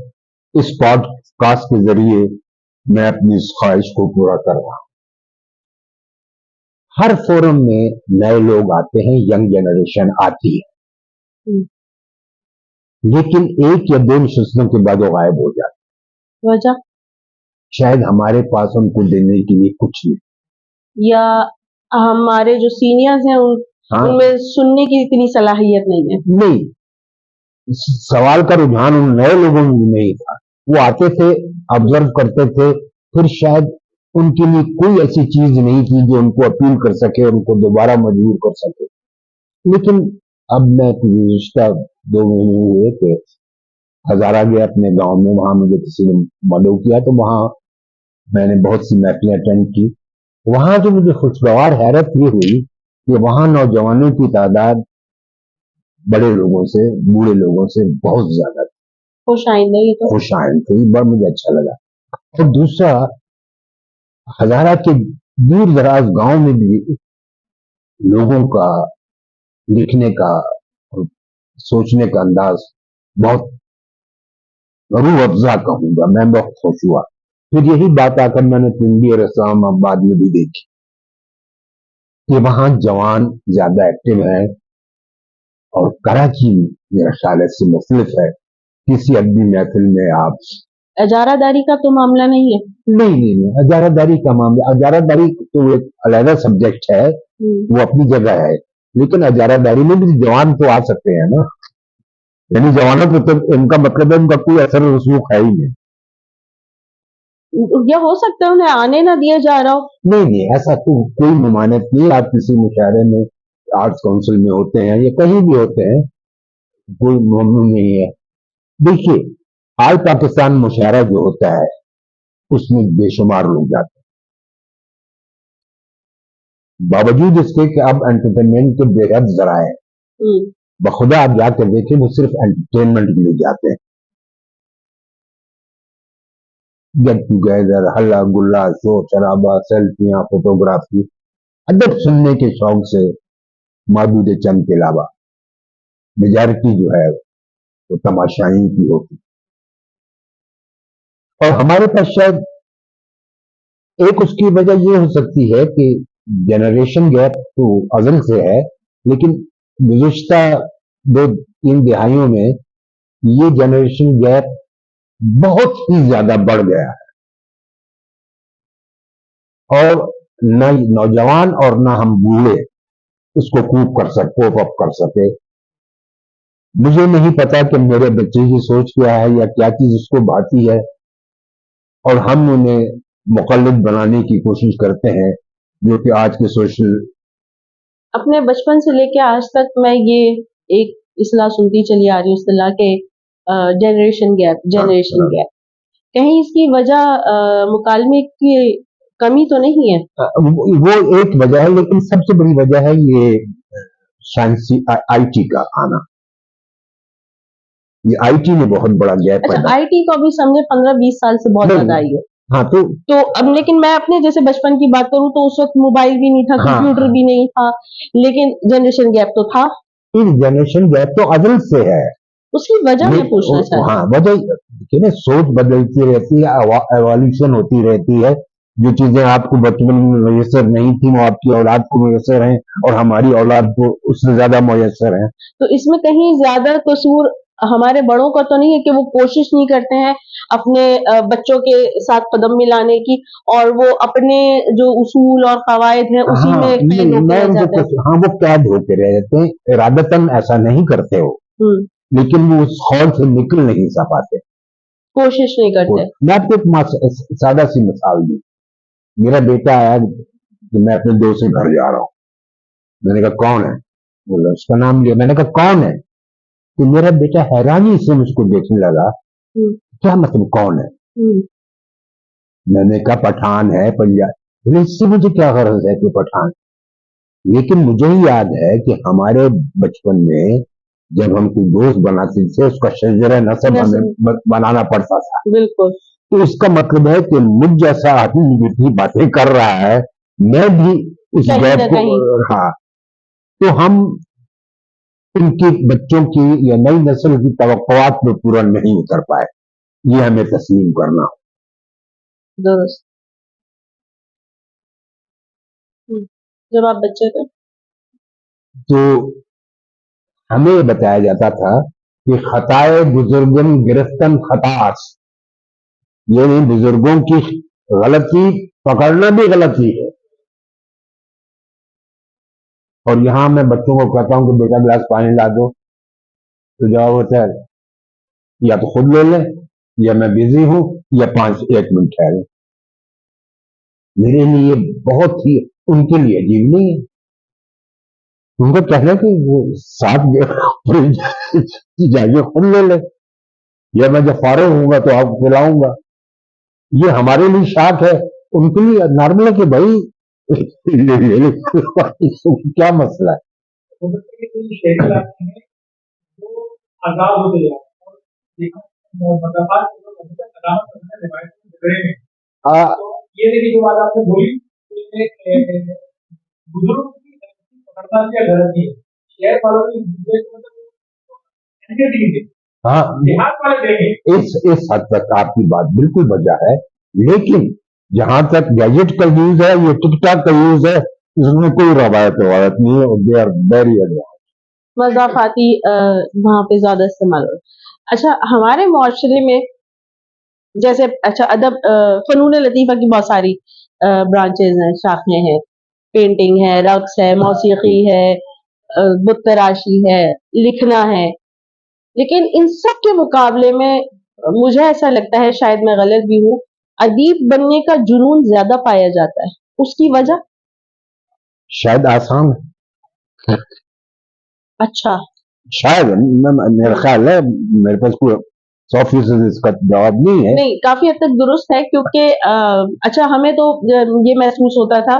इस पॉडकास्ट के जरिए मैं अपनी इस ख्वाहिश को पूरा कर रहा हूं। हर फोरम में नए लोग आते हैं, यंग जनरेशन आती है, लेकिन एक या दो नशस्तों के बाद वो गायब हो जाते। वजह शायद हमारे पास उनको देने के लिए कुछ नहीं, या हमारे जो सीनियर्स हैं उनमें सुनने की इतनी सलाहियत नहीं है। नहीं, सवाल का रुझान उन नए लोगों में नहीं था। वो आते थे, ऑब्जर्व करते थे, फिर शायद उनके लिए कोई ऐसी चीज नहीं थी जो उनको अपील कर सके और उनको दोबारा मजबूर कर सके। लेकिन अब मैं गुज़िश्ता 2 महीने हुए कि हजारा गया अपने गांव में, वहां मुझे किसी ने मदऊ किया, तो वहां मैंने बहुत सी महफिलें अटेंड की। वहां जो मुझे खुशगवार हैरत ये हुई कि वहां नौजवानों की तादाद बड़े लोगों से, बूढ़े लोगों से बहुत ज्यादा खुश आइंद थी। बड़ा मुझे अच्छा लगा। और दूसरा, हजारा के दूर दराज गांव में भी लोगों का लिखने का और सोचने का अंदाज बहुत रूह अफ़ज़ा कहूंगा, मैं बहुत खुश हुआ। फिर यही बात आकर मैंने पिंडी और इस्लामाबाद में भी देखी कि वहां जवान ज्यादा एक्टिव हैं और कराची मेरा ख्याल से मुख्तलिफ है। किसी अदबी महफिल में आप अजारादारी का तो मामला नहीं है। नहीं, अजारादारी का मामला, अजारादारी तो एक अलग सब्जेक्ट है, वो अपनी जगह है, लेकिन अजारादारी में भी जवान तो आ सकते हैं ना। यानी जवानों को तो इनका मतलब है उनका कोई असर रसूख है ही नहीं। या हो सकता है उन्हें आने ना दिया जा रहा हो। नहीं, ऐसा तो कोई ममानत नहीं। आप किसी मुशायरे में, आर्ट्स काउंसिल में होते हैं या कहीं भी होते हैं, कोई ममनू नहीं है। देखिए, आल पाकिस्तान मुशायरा जो होता है उसमें बेशुमार लोग जाते हैं, बावजूद इसके कि अब एंटरटेनमेंट के बेहद जराए बखुदा आप जाकर देखें, वो सिर्फ एंटरटेनमेंट के लिए जाते हैं। गेट टूगेदर, हल्ला गुल्ला, शोर शराबा, सेल्फियां, फोटोग्राफी, अदब सुनने के शौक से मौजूद चंद के अलावा मेजॉरिटी जो है वो तमाशाई की होती। और हमारे पास शायद एक उसकी वजह ये हो सकती है कि जनरेशन गैप तो अज़ल से है, लेकिन गुज़िश्ता 2-3 दिहाइयों में ये जनरेशन गैप बहुत ही ज्यादा बढ़ गया है और न नौजवान और न हम बूढ़े इसको कोप अप कर सके। मुझे नहीं पता कि मेरे बच्चे की सोच क्या है या क्या चीज उसको भाती है, और हम उन्हें मुक़ल्लिद बनाने की कोशिश करते हैं, जो कि आज के सोशल। अपने बचपन से लेके आज तक मैं ये एक इस्लाह सुनती चली आ रही हूँ, इस्लाह के जनरेशन गैप। कहीं इसकी वजह मुकालमे की कमी तो नहीं है? वो एक वजह है, लेकिन सबसे बड़ी वजह है ये साइंसी आईटी का आना। ये आईटी ने बहुत बड़ा गैप पैदा। आईटी को अभी समझे 15-20 साल से बहुत ज्यादा आई है। हाँ, तो अब लेकिन मैं अपने जैसे बचपन की बात करूं तो उस वक्त मोबाइल भी नहीं था, कंप्यूटर भी नहीं था, लेकिन जनरेशन गैप तो था। जनरेशन गैप तो अदल से है, उसकी वजह मैं पूछना चाहता हूं। हाँ, वजह देखिए ना, सोच बदलती रहती है, एवोल्यूशन होती रहती है। جو چیزیں آپ کو بچپن میں میسر نہیں تھی وہ آپ کی اولاد کو میسر ہیں اور ہماری اولاد کو اس سے زیادہ میسر ہیں. تو اس میں کہیں زیادہ قصور ہمارے بڑوں کا تو نہیں ہے کہ وہ کوشش نہیں کرتے ہیں اپنے بچوں کے ساتھ قدم ملانے کی، اور وہ اپنے جو اصول اور قواعد ہیں اسی میں قید ہوتے رہ جاتے ہیں. ہاں وہ قید ہوتے رہ جاتے ہیں، ارادتاً ایسا نہیں کرتے ہو لیکن وہ اس خول سے نکل نہیں پاتے، کوشش نہیں کرتے. میں آپ کو ایک سادہ سی مثال دوں. میرا بیٹا آیا کہ میں اپنے دوست کے گھر جا رہا ہوں. میں نے کہا کون ہے؟ بولا اس کا نام لیا. میں نے کہا کون ہے؟ تو میرا بیٹا حیرانی سے مجھ کو دیکھنے لگا. کیا مطلب کون ہے؟ میں نے کہا پٹھان ہے پنجاب. بولے اس سے مجھے کیا غرض ہے کہ پٹھان؟ لیکن مجھے ہی یاد ہے کہ ہمارے بچپن میں جب ہم کوئی دوست بناتے تھے اس کا شجرہ نسب ہمیں بنانا پڑتا تھا. بالکل. تو اس کا مطلب ہے کہ مجھ جیسا آدمی جتنی باتیں کر رہا ہے میں بھی اس گیپ کو، ہاں تو ہم ان کے بچوں کی یا نئی نسل کی توقعات میں پورا نہیں اتر پائے. یہ ہمیں تسلیم کرنا ہو. درست. جب آپ بچے تھے تو ہمیں یہ بتایا جاتا تھا کہ خطائے بزرگن گرفتن خطاس، یعنی بزرگوں کی غلطی پکڑنا بھی غلطی ہے. اور یہاں میں بچوں کو کہتا ہوں کہ بیٹا گلاس پانی لا دو تو جواب ہوتا ہے یا تو خود لے لیں یا میں بزی ہوں یا 1 منٹ ٹھہرے. میرے لیے بہت ہی، ان کے لیے عجیب نہیں ہے. ان کو کہنا کہ وہ ساتھ جائیے خود لے لیں یا میں جب فارغ ہوں گا تو آپ کو پلاؤں گا. یہ ہمارے لیے شاک ہے، ان کے لیے نارمل ہے کہ بھائی کیا مسئلہ ہے. ہاں اس حد تک آپ کی بات بالکل بجا ہے، لیکن جہاں تک گیجٹ کا یوز ہے یہ ٹک ٹاک کا یوز ہے اس میں کوئی روایت نہیں ہے. دے آر ویری مضافاتی وہاں پہ زیادہ استعمال ہو. اچھا ہمارے معاشرے میں جیسے اچھا ادب فنون لطیفہ کی بہت ساری برانچز ہیں، شاخیں ہیں. پینٹنگ ہے، رقص ہے، موسیقی ہے، بت تراشی ہے، لکھنا ہے. لیکن ان سب کے مقابلے میں مجھے ایسا لگتا ہے، شاید میں غلط بھی ہوں، ادیب بننے کا جنون زیادہ پایا جاتا ہے. اس کی وجہ شاید آسان ہے. اچھا شاید میرا خیال ہے، میرے پاس کوئی 100% اس کا جواب نہیں ہے. نہیں کافی حد تک درست ہے، کیونکہ اچھا ہمیں تو یہ محسوس ہوتا تھا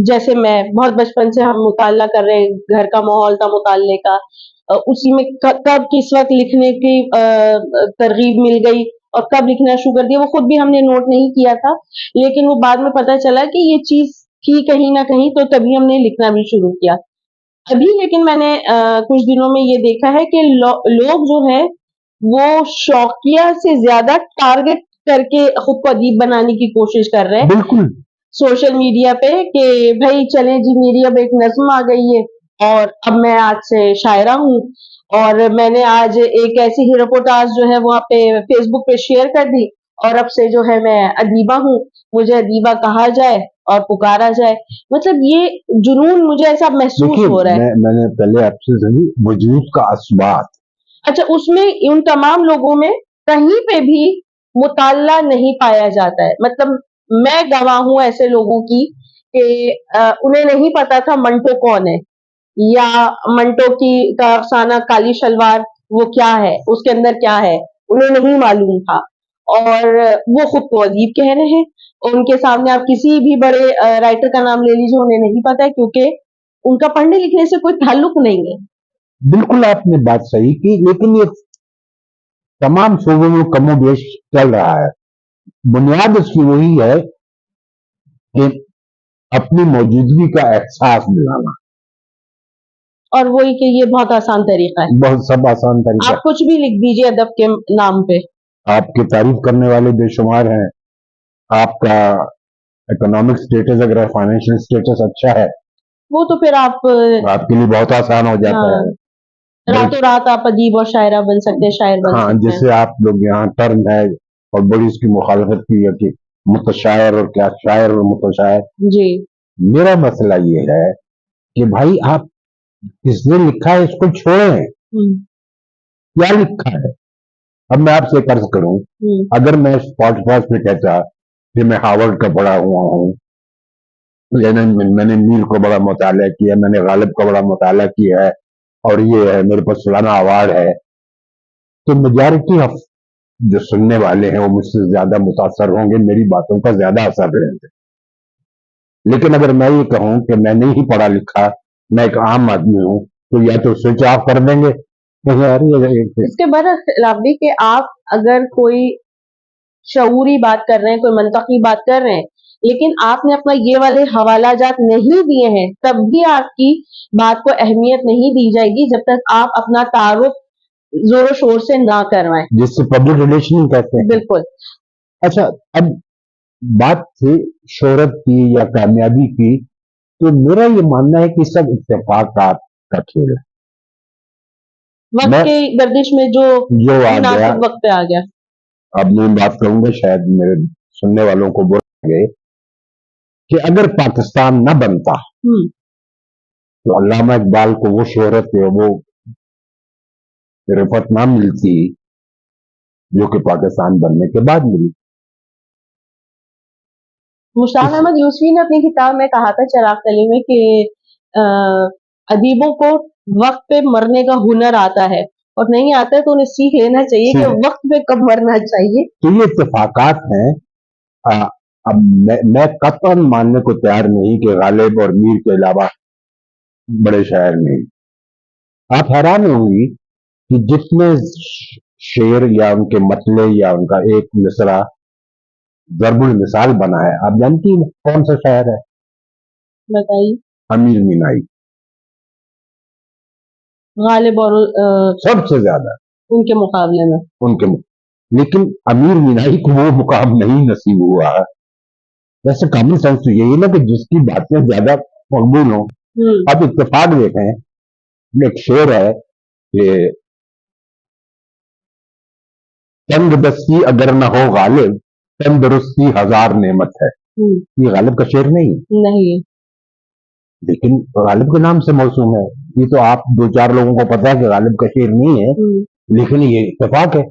جیسے میں بہت بچپن سے ہم مطالعہ کر رہے ہیں، گھر کا ماحول تھا مطالعے کا، اسی میں کب کس وقت لکھنے کی ترغیب مل گئی اور کب لکھنا شروع کر دیا وہ خود بھی ہم نے نوٹ نہیں کیا تھا. لیکن وہ بعد میں پتا چلا کہ یہ چیز تھی کہیں نہ کہیں، تو تبھی ہم نے لکھنا بھی شروع کیا. ابھی لیکن میں نے کچھ دنوں میں یہ دیکھا ہے کہ لوگ جو ہے وہ شوقیہ سے زیادہ ٹارگٹ کر کے خود کو ادیب بنانے کی کوشش کر رہے ہیں. بالکل سوشل میڈیا پہ کہ بھائی چلیں جی میری اب ایک نظم آ گئی ہے اور اب میں آج سے شاعرہ ہوں، اور میں نے آج ایک ایسی ہی رپورٹاج جو ہے وہاں پہ فیس بک پہ شیئر کر دی اور اب سے جو ہے میں ادیبہ ہوں، مجھے ادیبہ کہا جائے اور پکارا جائے. مطلب یہ جنون مجھے ایسا محسوس ہو رہا ہے. میں نے پہلے آپ سے وجود کا اثبات، اچھا اس میں ان تمام لوگوں میں کہیں پہ بھی مطالعہ نہیں پایا جاتا ہے. مطلب میں گواہ ہوں ایسے لوگوں کی کہ انہیں نہیں پتا تھا منٹو کون ہے، یا منٹو کی کا افسانہ کالی شلوار وہ کیا ہے، اس کے اندر کیا ہے، انہیں نہیں معلوم تھا. اور وہ خود کو ادیب کہہ رہے ہیں. ان کے سامنے آپ کسی بھی بڑے رائٹر کا نام لے لیجیے، انہیں نہیں پتا ہے کیونکہ ان کا پڑھنے لکھنے سے کوئی تعلق نہیں ہے. بالکل آپ نے بات صحیح کی، لیکن یہ تمام شعبوں میں کم و بیش چل رہا ہے. بنیاد اس کی وہی ہے کہ اپنی موجودگی کا احساس دلانا، اور وہی کہ یہ بہت آسان طریقہ ہے. بہت سب آسان طریقہ. آپ کچھ بھی لکھ دیجئے ادب کے نام پہ، آپ کی تعریف کرنے والے بے شمار ہیں، آپ کا इकोनॉमिक स्टेटस, अगर फाइनेंशियल स्टेटस अच्छा है, वो तो फिर आप आपके लिए बहुत आसान हो जाता हाँ, है। रातों रात आप अदीब और शायरा बन सकते हैं, शायर बन हाँ, सकते हैं। जैसे आप लोग यहाँ टर्म है और बड़ी उसकी मुखालफत की है कि मुतशायर और क्या, शायर और मुतशायर। जी। मेरा मसला ये है कि भाई आप किसने लिखा है इसको छोड़ें, क्या लिखा है। अब मैं आपसे कर्ज करूं, अगर मैं पॉडकास्ट पे कहता कि मैं हार्वर्ड का पढ़ा हुआ हूँ, मैंने मीर को बड़ा मुताला किया, मैंने गालिब का बड़ा मुताला किया है और ये है मेरे पास फलाना अवार्ड है, तो मेजॉरिटी ऑफ जो सुनने वाले हैं वो मुझसे ज्यादा मुतासर होंगे, मेरी बातों का ज्यादा असर रहेंगे। लेकिन अगर मैं ये कहूं कि मैं नहीं पढ़ा लिखा, मैं एक आम आदमी हूं, तो या तो स्विच ऑफ कर देंगे, तो यार इसके बरखिलाफ भी कि आप अगर कोई शऊरी बात कर रहे हैं, कोई मंतकी बात कर रहे हैं, लेकिन आपने अपना ये वाले हवाला जात नहीं दिए हैं, तब भी आपकी बात को अहमियत नहीं दी जाएगी जब तक आप अपना तारुफ जोरों शोर से ना करवाएं, जिससे पब्लिक रिलेशन कहते हैं। बिल्कुल। अच्छा, अब बात थी शोहरत की या कामयाबी की, तो मेरा ये मानना है कि सब इत्तेफाकात का खेल है। वक्त मैं के गर्दिश में जो जो आ गया, मुनासिब वक्त पे आ गया। अब मैं बात कहूंगा, शायद मेरे सुनने वालों को बोल गए कि अगर पाकिस्तान न बनता तो अल्लामा इकबाल को वो शोहरत है, वो रिफत ना मिलती जो कि पाकिस्तान बनने के बाद मिली। मुश्ताक अहमद यूसुफी ने अपनी किताब में कहा था चिराग तली में कि अदीबों को वक्त पे मरने का हुनर आता है और नहीं आता है तो उन्हें सीख लेना चाहिए कि वक्त पे कब मरना चाहिए। तो ये इत्तेफाकात हैं। अब मैं कतई मानने को तैयार नहीं कि गालिब और मीर के अलावा बड़े शायर नहीं। आप हैरान होंगी कि जितने शेर या उनके मतले या उनका एक मिसरा ज़रबुल मिसाल बना है, आप जानती हैं कौन सा शायर है? बताइए। अमीर मीनाई। गालिब और सबसे ज्यादा उनके मुकाबले में उनके, लेकिन अमीर मीनाई को वो मुकाम नहीं नसीब हुआ। वैसे कॉमन सेंस तो यही ना कि जिसकी बातें ज्यादा मकबूल हो। अब इत्तेफाक देखें, एक शेर है कि तंदुरुस्ती अगर न हो गालिब, तंदुरुस्ती हजार नेमत है। ये गालिब का शेर नहीं है, लेकिन गालिब के नाम से मौसूम है। ये तो आप दो चार लोगों को पता है कि गालिब का शेर नहीं है, लेकिन ये इत्तेफाक है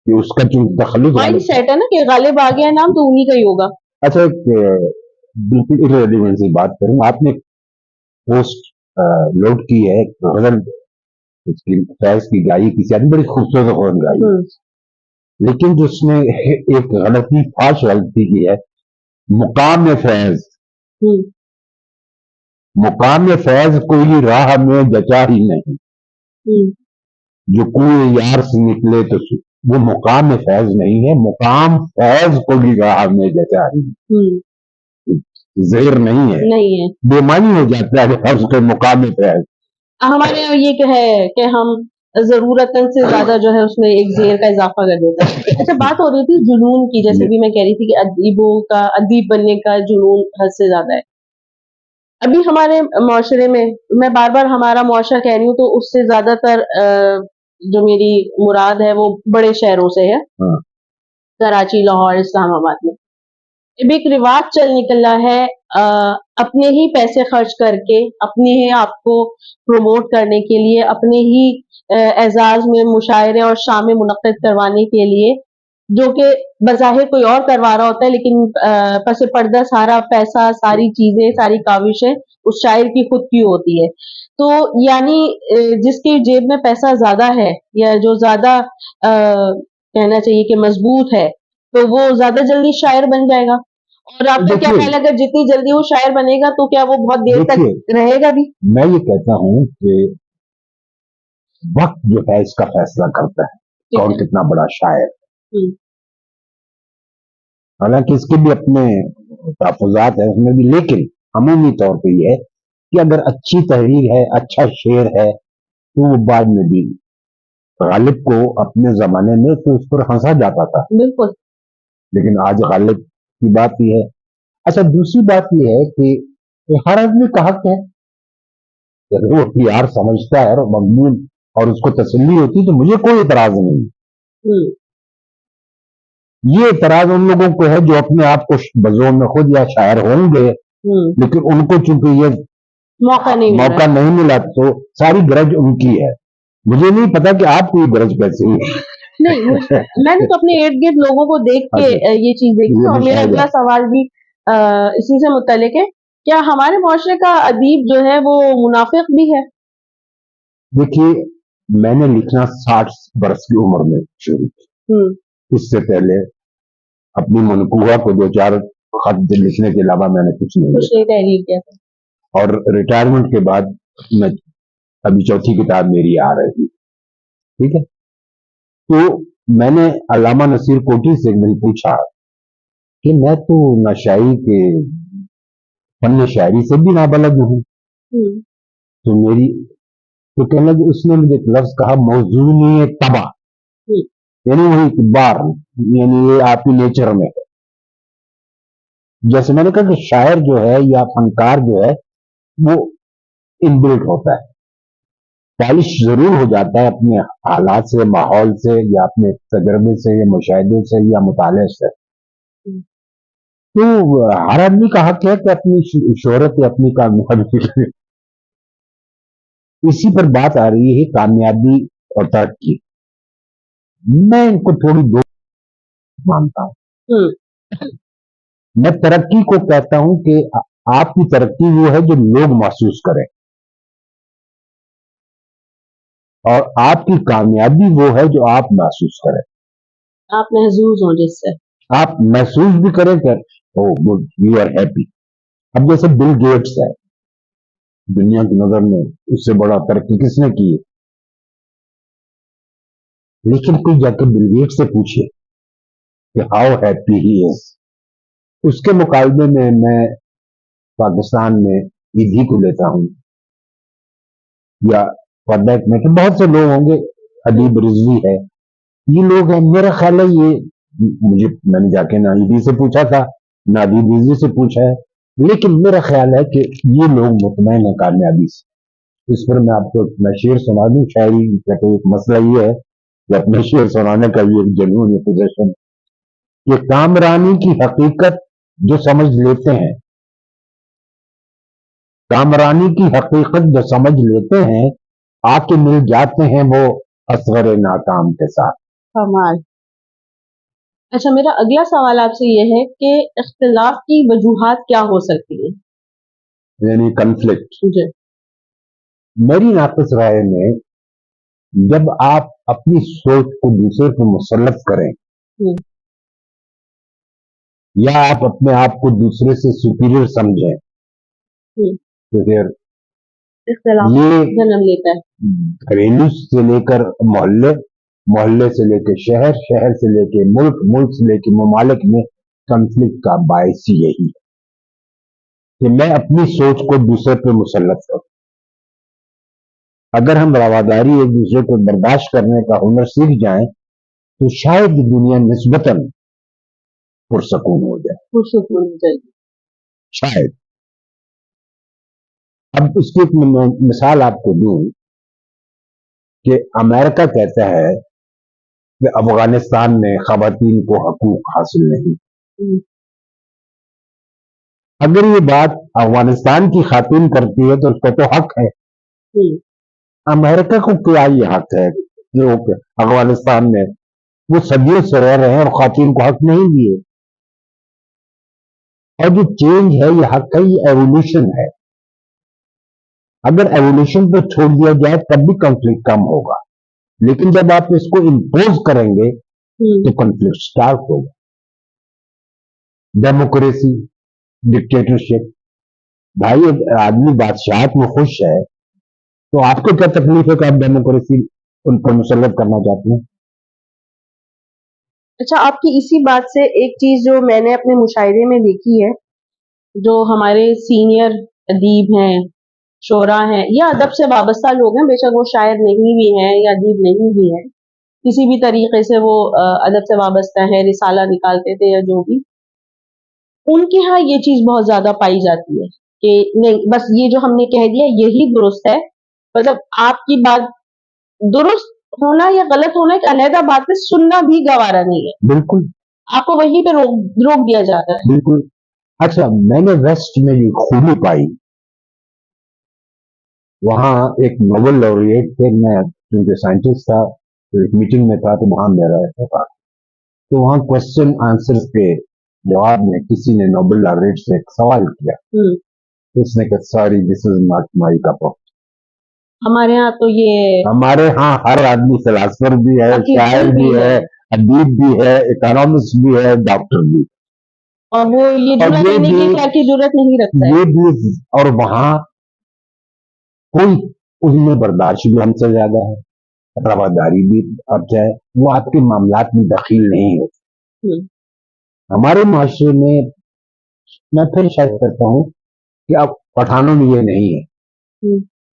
कि उसका जो तखल्लुस माइंड सेट है ना कि गालिब आ गया नाम तो उन्हीं का ही होगा। अच्छा, एक बिल्कुल इर्रेलेवेंट सी बात करूं, आपने पोस्ट लोड की है गजल, उसकी फैज की गाई, किसी आदमी बड़ी खूबसूरत गजल गाई, लेकिन जिसने एक गलती, फाश गलती की है, मुकाम फैज, मुकाम फैज कोई राह में जचा ही नहीं, जो कुएं यार से निकले तो वो मुकाम फैज नहीं है, मुकाम फैज कोई राह में जचा ही नहीं। ज़ेर नहीं है, बेमानी हो जाता है लफ्ज के मुकाम फैज। हमारे यहाँ ये है कि हम जरूरतन से ज्यादा जो है उसमें एक जेर का इजाफा कर देते हैं। अच्छा, बात हो रही थी जुनून की, जैसे भी मैं कह रही थी कि अदीबों का, अदीब बनने का जुनून हद से ज्यादा है। अभी हमारे मुआशरे में, मैं बार बार हमारा मुआशरा कह रही हूँ तो उससे ज्यादातर जो मेरी मुराद है वो बड़े शहरों से है, कराची, लाहौर, इस्लामाबाद में। अब एक रिवाज चल निकला है अपने ही पैसे खर्च करके अपने ही आपको प्रमोट करने के लिए, अपने ही एजाज में मुशायरे और शामें मुनक्किद करवाने के लिए, जो कि बज़ाहिर कोई और करवा रहा होता है, लेकिन पस पर्दा सारा पैसा, सारी चीजें, सारी काविशें उस शायर की खुद की होती है। तो यानी जिसकी जेब में पैसा ज्यादा है या जो ज्यादा कहना चाहिए कि मजबूत है, तो वो ज्यादा जल्दी शायर बन जाएगा। और आपका क्या ख्याल है, अगर जितनी जल्दी वो शायर बनेगा तो क्या वो बहुत देर तक रहेगा भी? मैं ये कहता हूँ कि वक्त जो है इसका फैसला करता है कौन कितना बड़ा शायर। हालांकि इसके भी अपने तहफुजात है उसमें भी, लेकिन अमूमी तौर पर यह है कि अगर अच्छी तहरीर है, अच्छा शेर है, तो वो बाद में भी, गालिब को अपने जमाने में तो उस पर हंसा जाता था, बिल्कुल, लेकिन आज गालिब की बात यह है। अच्छा, दूसरी बात यह है कि हर आदमी का हक है, अगर वो प्यार समझता है और मकबूल और उसको तसल्ली होती तो मुझे कोई एतराज नहीं। हम्म, ये एतराज उन लोगों को है जो अपने आप को बज़ों में खुद या शायर होंगे, लेकिन उनको चूंकि ये मौका नहीं मिला। मौका नहीं मिला तो सारी गरज उनकी है। मुझे नहीं पता कि आपको ये गरज कैसी है। नहीं, मैंने तो अपने इर्द गिर्द लोगों को देख के अच्छा, ये चीज देखी। ये और मेरा शायद अगला है। सवाल भी इसी से मुत्तलिक है, क्या हमारे मुआशरे का अदीब जो है वो मुनाफिक भी है? देखिए, मैंने लिखना 60 बरस की उम्र में शुरू किया। इससे पहले अपनी मनकूहा को 2-4 खत लिखने के अलावा मैंने कुछ नहीं कुछ लिखा। नहीं तहरीर किया था। और रिटायरमेंट के बाद मैं अभी चौथी किताब मेरी आ रही है, ठीक है। तो मैंने अल्लामा नसीर कोठी से एक दिन पूछा कि मैं तो नशाई के फन शायरी से भी नाबलद हूँ, तो मेरी तो कहने लगे, उसने मुझे एक लफ्ज कहा, मौजूनी तबा, यानी वही इतबार, यानी ये आपकी नेचर में है। जैसे मैंने कहा कि शायर जो है या फनकार जो है वो इनबिल्ट होता है, पॉलिश जरूर हो जाता है अपने हालात से, माहौल से, या अपने तजर्बे से, या मुशाहिदे से, या मुताले से। तो हर आदमी का हक है कि अपनी शोहरत या अपनी कामयाबी करे। इसी पर बात आ रही है, कामयाबी और तरक्की। मैं इनको थोड़ी दो मानता हूं। मैं तरक्की को कहता हूं कि आपकी तरक्की वो है जो लोग महसूस करें, और आपकी कामयाबी वो है जो आप महसूस करें, आप महजूज हो जिससे। आप महसूस भी करें कि ओ गुड, यू आर हैप्पी। अब जैसे बिल गेट्स है, दुनिया की नजर में उससे बड़ा तरक्की किसने की है, लेकिन कोई जाके बिल गेट्स से पूछे कि हाउ हैप्पी ही इज, उसके मुकाबले में मैं पाकिस्तान में ईदी को लेता हूं, या फॉर दैट मैटर बहुत से लोग होंगे, अदीब रिजवी है, ये लोग हैं। मेरा ख्याल है ये, मुझे, मैंने जाके ना ईदी से पूछा था ना अदीब रिजवी से पूछा है, लेकिन मेरा ख्याल है कि ये लोग मुतमैन है कामयाबी से। इस पर मैं आपको अपना शेर सुना दूं। शायरी का तो एक मसला ये है कि अपने शेर सुनाने का भी एक जुनून या पोजीशन, ये कामरानी की हकीकत जो समझ लेते हैं, कामरानी की हकीकत जो समझ लेते हैं, आके मिल जाते हैं वो असगरे नाकाम के साथ। कमाल। अच्छा, मेरा अगला सवाल आपसे ये है कि इख्तिलाफ की वजूहात क्या हो सकती है? यानी कन्फ्लिक्ट। जी। मेरी नाक़िस राय में, जब आप अपनी सोच को दूसरे पर मुसल्लत करें, या आप अपने आप को दूसरे से सुपीरियर समझें, तो फिर इख्तिलाफ ये जन्म लेता है। घरेलू से लेकर मोहल्ले, मोहल्ले से लेकर शहर, शहर से लेकर मुल्क, मुल्क से लेकर ममालिक में कन्फ्लिक्ट का बायस यही है कि मैं अपनी सोच को दूसरे पर मुसल्लत करूं। अगर हम रवादारी एक दूसरे को बर्दाश्त करने का हुनर सीख जाएं तो शायद दुनिया निस्बतन पुरसकून हो जाए, पुरसकून हो जाएगी। शायद। अब इसकी एक मिसाल आपको दूं कि अमेरिका कहता है कि अफगानिस्तान में खवातीन को हकूक हासिल नहीं। अगर ये बात अफगानिस्तान की खातून करती है तो उसका तो हक है। अमेरिका को क्या ये हक है कि वो अफगानिस्तान में वो सदियों से रह रहे हैं और खातून को हक नहीं दिए? और जो चेंज है ये हक है, ये एवोल्यूशन है। अगर एवोल्यूशन पे छोड़ दिया जाए तब भी कॉन्फ्लिक्ट कम होगा, लेकिन जब आप इसको इम्पोज करेंगे तो कॉन्फ्लिक्ट स्टार्ट होगा। डेमोक्रेसी, डिक्टेटरशिप, भाई अगर आदमी बादशाहत में खुश है तो आपको क्या तकलीफ है कि आप डेमोक्रेसी उन पर मुसल्लत करना चाहते हैं? अच्छा, आपकी इसी बात से एक चीज जो मैंने अपने मुशायरे में देखी है, जो हमारे सीनियर अदीब हैं, शोरा हैं, या अदब से वाबस्ता लोग हैं, बेशक वो शायर नहीं भी हैं या अदीब नहीं भी हैं, किसी भी तरीके से वो अदब से वाबस्ता है, रिसाला निकालते थे या जो भी, उनके यहाँ ये चीज बहुत ज्यादा पाई जाती है कि नहीं, बस ये जो हमने कह दिया यही दुरुस्त है। मतलब आपकी बात दुरुस्त होना या गलत होना एक अलहदा बात है, सुनना भी गवारा नहीं है, बिल्कुल आपको वहीं पे रोक दिया जाता है। बिल्कुल। अच्छा, मैंने वेस्ट में जो खूबी पाई, वहाँ एक नोबेल लॉरिएट थे, मैं क्योंकि साइंटिस्ट था तो एक मीटिंग में था तो वहां मेरा ऐसा था, तो वहाँ क्वेश्चन आंसर के जवाब में किसी ने नोबेल लॉरिएट से एक सवाल किया, तो उसने कहा sorry this is not my cup of. हमारे यहाँ तो ये हमारे यहाँ हर आदमी फिलासफर भी है, शायर भी है, अदीब भी है, इकोनॉमिस्ट भी है, डॉक्टर भी, और वो ये जुड़ा करने की खैर की जरूरत नहीं रखता है। ये भी, और वहाँ कोई उसमें बर्दाश्त भी हमसे ज्यादा है, रवादारी भी अब जाए, वो आपके मामलात में दखील नहीं होते। हमारे माशरे में मैं फिर शायद करता हूँ कि अब पठानों में ये नहीं है,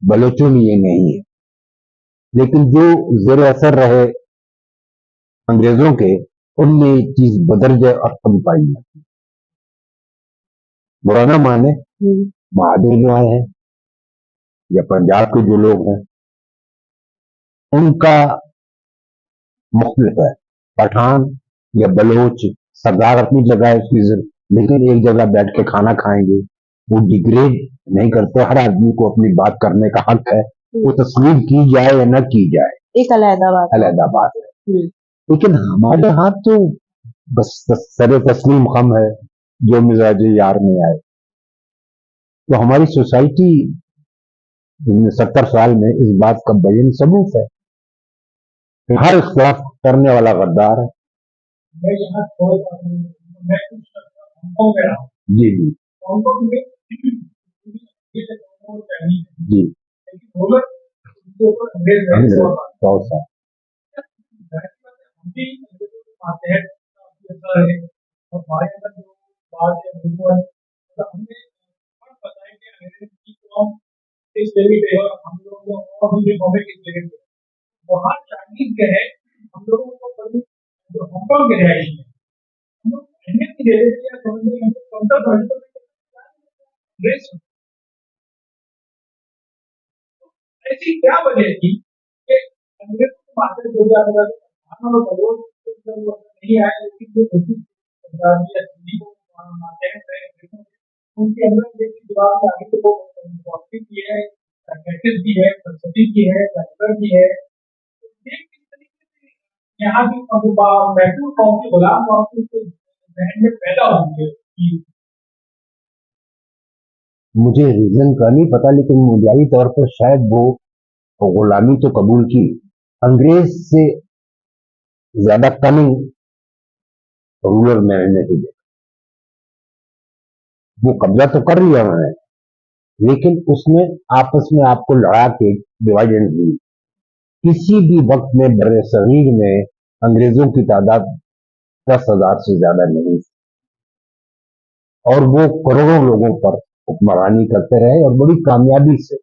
बलोचों में ये नहीं है, लेकिन जो जेर असर रहे अंग्रेजों के, उनमें ये चीज बदल जाए और कम पाई जाती। बुरा ना माने, बहादुर जो आए हैं या पंजाब के जो लोग हैं उनका मुख्तलिफ है। पठान या बलोच, सरदार अपनी जगह है उसकी इज्जत, लेकिन एक जगह बैठ के खाना खाएंगे, वो डिग्रेड नहीं करते। हर आदमी को अपनी बात करने का हक है, वो तस्लीम की जाए या न की जाए एक अलहदा बात है। लेकिन हमारे यहाँ तो बस सरे तस्लीम खम है, जो मिजाज यार में आए। तो हमारी सोसाइटी 70 साल में इस बात का बयान सबूत है कि हर इख्तिलाफ करने वाला गद्दार है। मैं यहाँ मैं हांगकांग में रहा, जी जी, हांगकांग में जी, सौ साल आते हैं और हमारे अंदर जो बात है मतलब हमने पता है कि अंग्रेज की कौम इस लेवल पे है, हम लोगों को और दूसरी कौमें किस लेवल पे, वहाँ चाइनीज जो है हम लोगों को कभी जो हांगकांग के रहे हैं हम लोग अहमियत नहीं दे रहे थे या समझने हम लोग कमतर समझते थे। ऐसी क्या वजह थी कि अंग्रेजों के माथे जो नहीं आया, लेकिन जो पंजाबी या हिंदी को मानते हैं उनके अंदर एक जवाब में आगे तो पॉलिटिक्स भी है, साइंटिस्ट भी है, फिलोसफी भी है, राइटर भी है। यहाँ भी महसूस कौन के गुलाम कौन के जहन में पैदा होंगे। मुझे रीजन का नहीं पता, लेकिन बुनियादी तौर पर शायद वो गुलामी तो कबूल की, अंग्रेज से ज्यादा कमिंग रूलर मैंने नहीं देखा। वो कब्जा तो कर लिया उन्होंने, लेकिन उसमें आपस में आपको लड़ा के डिवाइड एंड रूल। किसी भी वक्त में बड़े सगीर में अंग्रेजों की तादाद 10,000 से ज्यादा नहीं थी, और वो करोड़ों लोगों पर हुक्मरानी करते रहे और बड़ी कामयाबी से,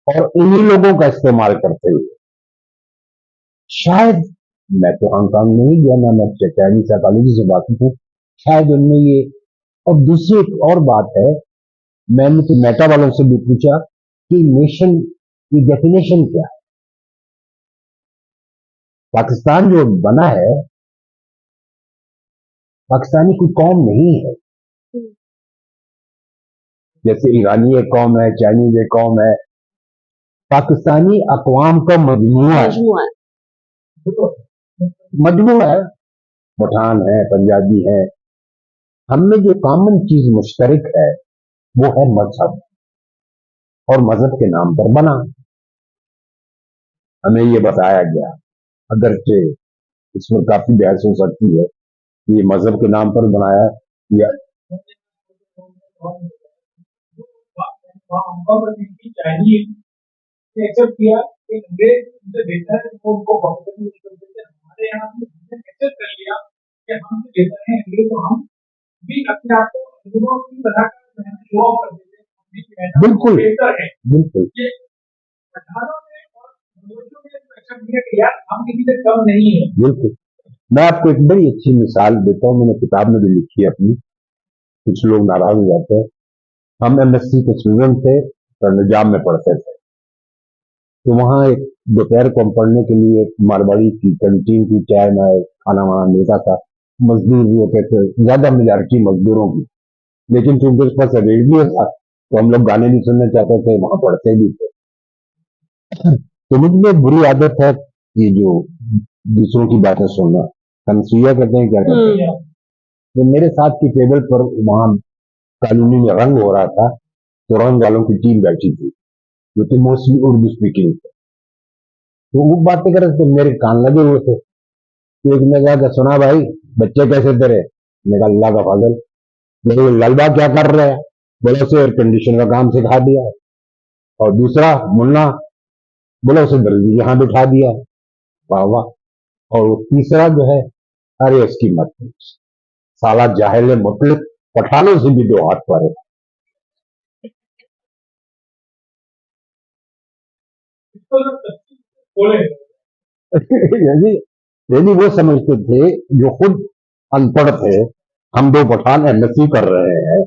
और इन्हीं लोगों का इस्तेमाल करते हुए शायद, मैं तो हांगकांग नहीं गया ना, मैं चाइनीज साइकोलॉजी से बात हूँ, शायद उनमें ये। और दूसरी एक और बात है, मैंने तो मेटा वालों से भी पूछा कि नेशन की डेफिनेशन क्या है। पाकिस्तान जो बना है, पाकिस्तानी कोई कौम नहीं है, जैसे ईरानी एक कौम है, चाइनीज एक कौम है, पाकिस्तानी अकवाम का मजमुआ है। पठान है, पंजाबी है, हमें जो कॉमन चीज मुश्तरक है वो है मजहब, और मजहब के नाम पर बना। हमें ये बताया गया, अगरचे इसमें काफी बहस हो सकती है कि ये मजहब के नाम पर बनाया या एक्सेप्ट किया कि अंग्रेज उनसे बेहतर है, तो उनको कॉम्पिटिशन करते थे। हमारे यहाँ भी एक्सेप्ट कर लिया कि हमसे बेहतर है अंग्रेज, तो हम भी अपने आप को अंग्रेजों की तरह का शो ऑफ कर देते हैं। बिल्कुल बेहतर है, बिल्कुल। ये पठानों ने और बलोचों ने एक्सेप्ट किया कि यार हम किसी से कम नहीं है। बिल्कुल। मैं आपको एक बड़ी अच्छी मिसाल देता हूँ, मैंने किताब में भी लिखी है अपनी। कुछ लोग नाराज हो जाते हैं। हम एमएससी के स्टूडेंट थे और निजाम में पढ़ते थे, तो वहाँ एक दोपहर को हम पढ़ने के लिए मारवाड़ी की कैंटीन की चाय में खाना वाना मिलता था। मजदूर भी होते थे, ज्यादा मेजॉरिटी मजदूरों की, लेकिन चूंकि उस पास रेडियो था तो हम लोग गाने भी सुनना चाहते थे, वहां पढ़ते भी थे। तो मुझ में बुरी आदत है ये जो दूसरों की बातें सुनना, अनसुईया कहते हैं, क्या कहते हैं। तो मेरे साथ की टेबल पर वहां कॉलोनी में रंग हो रहा था, तो रंग वालों की टीम बैठी थी जो कि मोस्टली उर्दू स्पीकिंग थे। तो वो बातें कर रहे थे, मेरे कान लगे हुए थे। तो एक ने कहा कि सुना भाई, बच्चे कैसे तेरे? मैं कहा अल्लाह का फजल। बोले ललबा क्या कर रहे हैं? बोले उसे एयर कंडीशन का काम सिखा दिया। और दूसरा मुन्ना, बोले उसे दर्जी यहाँ बिठा दिया। वाह वाह। और वो तीसरा जो है, अरे उसकी मत पूछ, साला जाहिल मुतलिक, पठानों से भी दो हाथ पर है। यानी यानी वो समझते थे जो खुद अनपढ़ थे, हम दो पठान एमएससी कर रहे हैं,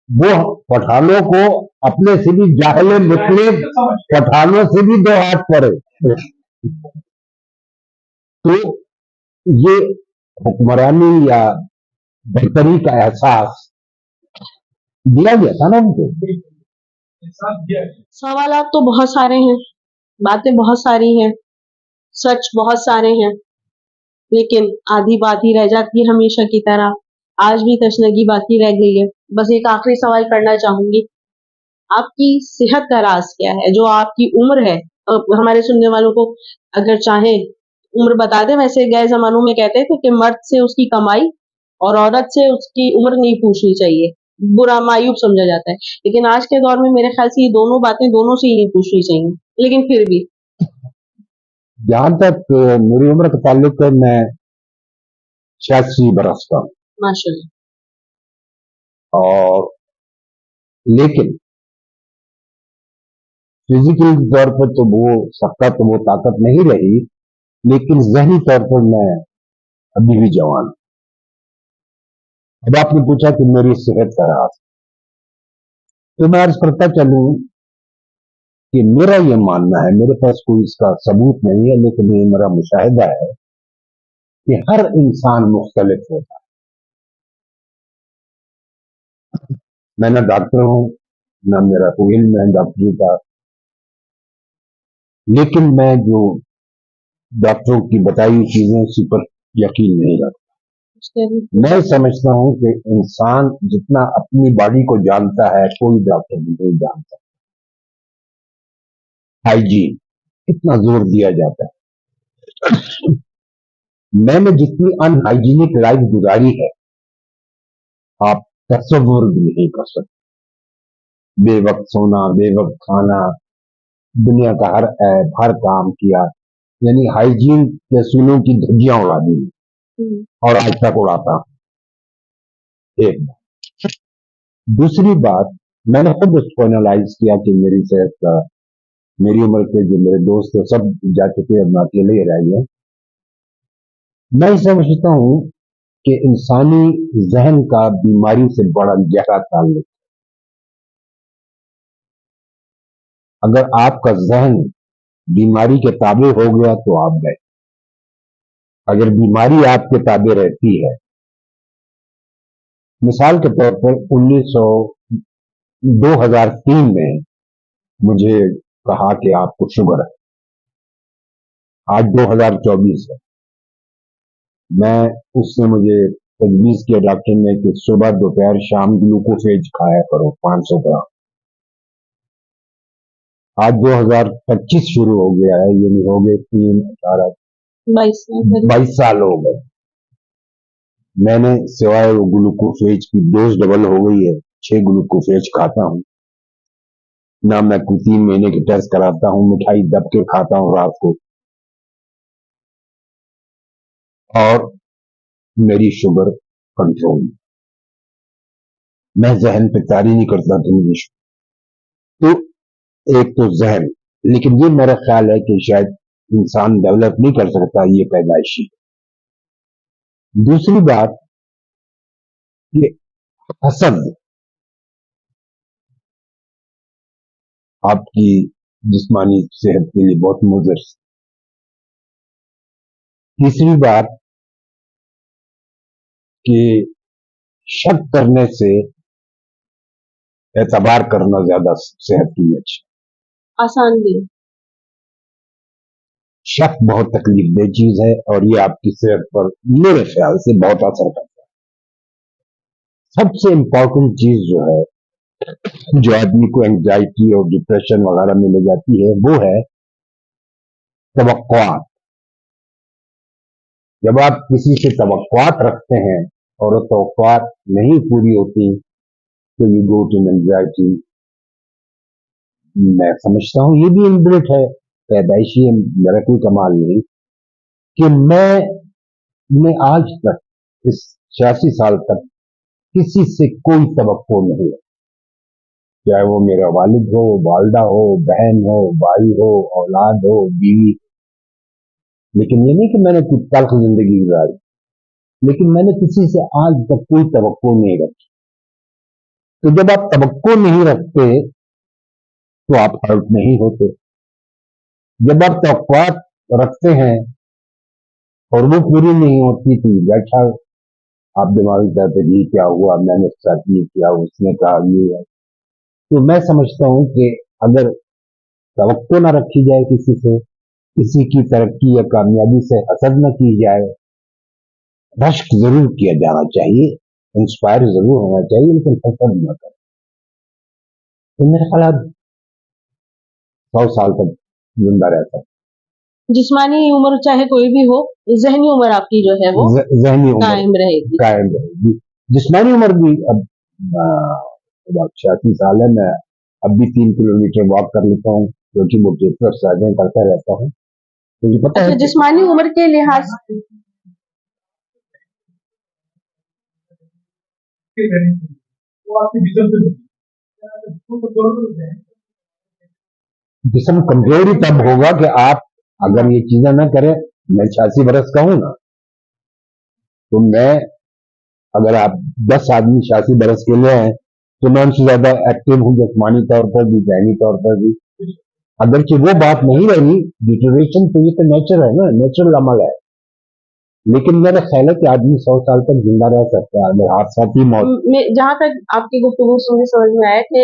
वो पठानों को अपने से भी जाहिल मुतलिक, पठानों से भी दो हाथ पर है। तो ये हुक्मरानी या बेहतरी का एहसास दिया गया था ना उनको। सवालात तो बहुत सारे हैं, बातें बहुत सारी हैं, सच बहुत सारे हैं, लेकिन आधी बात ही रह जाती है हमेशा की तरह। आज भी तशनगी बाकी रह गई है। बस एक आखिरी सवाल करना चाहूंगी, आपकी सेहत का राज क्या है? जो आपकी उम्र है, हमारे सुनने वालों को अगर चाहे उम्र बता दे। वैसे गए जमानों में कहते थे कि मर्द से उसकी कमाई और औरत से उसकी उम्र नहीं पूछनी चाहिए, बुरा मायूब समझा जाता है। लेकिन आज के दौर में मेरे ख्याल से ये दोनों बातें दोनों से ही नहीं पूछनी चाहिए, लेकिन फिर भी जहां तक मेरी उम्र का ताल्लुक है, मैं 86 बरस का हूं। माशाल्लाह। और लेकिन फिजिकल तौर पर तो वो सबका तो वो ताकत नहीं रही, लेकिन जहनी तौर पर मैं अभी भी जवान हूं। अब आपने पूछा कि मेरी सेहत का राज, तो मैं अर्ज करता चलूं कि मेरा ये मानना है, मेरे पास कोई इसका सबूत नहीं है, लेकिन ये मेरा मुशाहिदा है कि हर इंसान मुख्तलिफ होता है। मैं ना डॉक्टर हूं, ना मेरा कोई इल्म है डॉक्टरी का, लेकिन मैं जो डॉक्टरों की बताई हुई चीजें उसी पर यकीन नहीं रखता। मैं समझता हूं कि इंसान जितना अपनी बॉडी को जानता है, कोई डॉक्टर नहीं जानता। हाइजीन इतना जोर दिया जाता है, मैंने जितनी अनहाइजीनिक लाइफ गुजारी है, आप तस्वुर भी नहीं कर सकते। बेवक्त सोना, बेवक्त खाना, दुनिया का हर ऐप, हर काम किया, यानी हाइजीन के असूलों की धज्जियां उड़ा दी और आज तक उड़ाता हूं। एक बात। दूसरी बात, मैंने खुद उसको एनालाइज किया कि मेरी सेहत का, मेरी उम्र के जो मेरे दोस्त थे सब जा चुके, अब मैं अकेले ही रह गया। मैं समझता हूं कि इंसानी जहन का बीमारी से बड़ा गहरा ताल्लुक। अगर आपका जहन बीमारी के ताबे हो गया तो आप गए। अगर बीमारी आपके ताबे रहती है, मिसाल के तौर पर 2003 में मुझे कहा कि आपको शुगर है, आज 2024 है। मैं उसने मुझे तजवीज किया डॉक्टर ने कि सुबह दोपहर शाम ग्लूकोफेज खाया करो 500 ग्राम। आज 2025 शुरू हो गया है, यानी हो गए 22 साल हो गए। मैंने सिवाय वो ग्लूकोफेज की डोज डबल हो गई है, 6 ग्लूकोफेज खाता हूं ना। मैं 3 महीने के टेस्ट कराता हूं, मिठाई दब के खाता हूं रात को, और मेरी शुगर कंट्रोल में। मैं जहन पे तारी नहीं करता कि मुझे तो एक तो जहन, लेकिन ये मेरा ख्याल है कि शायद इंसान डेवलप नहीं कर सकता, ये पैदाइशी। दूसरी बात, ये हसद आपकी जिस्मानी सेहत के लिए बहुत मुज़र। तीसरी बात कि शक करने से एतबार करना ज्यादा सेहत के लिए अच्छा। आसान भी। शक बहुत तकलीफ दह चीज है और ये आपकी सेहत पर मेरे ख्याल से बहुत असर करता है। सबसे इंपॉर्टेंट चीज जो है, जो आदमी को एंजाइटी और डिप्रेशन वगैरह में ले जाती है, वो है तवक्कुआत। जब आप किसी से तवक्कुआत रखते हैं और वो तवक्कुआत नहीं पूरी होती तो यू गो टू एंजाइटी। मैं समझता हूं ये भी इनबिल्ट है, पैदाइशी है, मेरा कोई कमाल नहीं कि मैं आज तक इस 86 साल तक किसी से कोई तवक्को नहीं है, चाहे वो मेरा वालिद हो, वालदा हो, बहन हो, भाई हो, औलाद हो, बीवी। लेकिन ये नहीं कि मैंने कुछ तल्ख जिंदगी गुजारी, लेकिन मैंने किसी से आज तक कोई तवक्को नहीं रखी। तो जब आप तवक्को नहीं रखते तो आप हर्ट नहीं होते। जब आप तवक्कुआत रखते हैं और वो पूरी नहीं होती तो बैठा आप दिमागी तौर पर जी क्या हुआ, मैंने उसके साथ ये किया, उसने कहा ये है। तो मैं समझता हूं कि अगर तवक्को ना रखी जाए किसी से, किसी की तरक्की या कामयाबी से हसद न की जाए, रश्क जरूर किया जाना चाहिए, इंस्पायर जरूर होना चाहिए, लेकिन हसद न करें। तो मेरे ख्याल 100 साल तक जिंदा रहता जिस्मानी उम्र चाहे कोई भी हो, ज़हनी उम्र आपकी जो है वो है। जहनी उम्र कायम रहेगी। कायम रहेगी। जिस्मानी उम्र भी अब about 86 साल है। मैं अब भी 3 किलोमीटर वॉक कर लेता हूँ, क्योंकि मोटी एक्सरसाइजें करता रहता हूँ। मुझे पता अच्छा, है कि जिस्मानी उम्र के लिहाज जिस्म कमजोरी तब होगा कि आप अगर ये चीजें ना करें। मैं 86 बरस का हूं ना, तो मैं अगर आप 10 आदमी 86 बरस के लिए हैं तो मैं उनसे ज्यादा एक्टिव हूँ, जिस्मानी तौर पर भी, जहनी तौर पर भी। अगरचे वो बात नहीं रही, डिटोरेशन तो ये तो नेचर है ना, नेचुरल अमल है। लेकिन मेरा ख्याल है कि आदमी 100 साल तक जिंदा रह सकता है अगर हादसाती मौत। जहाँ तक आपकी गुफ्तगू से मुझे समझ में आया कि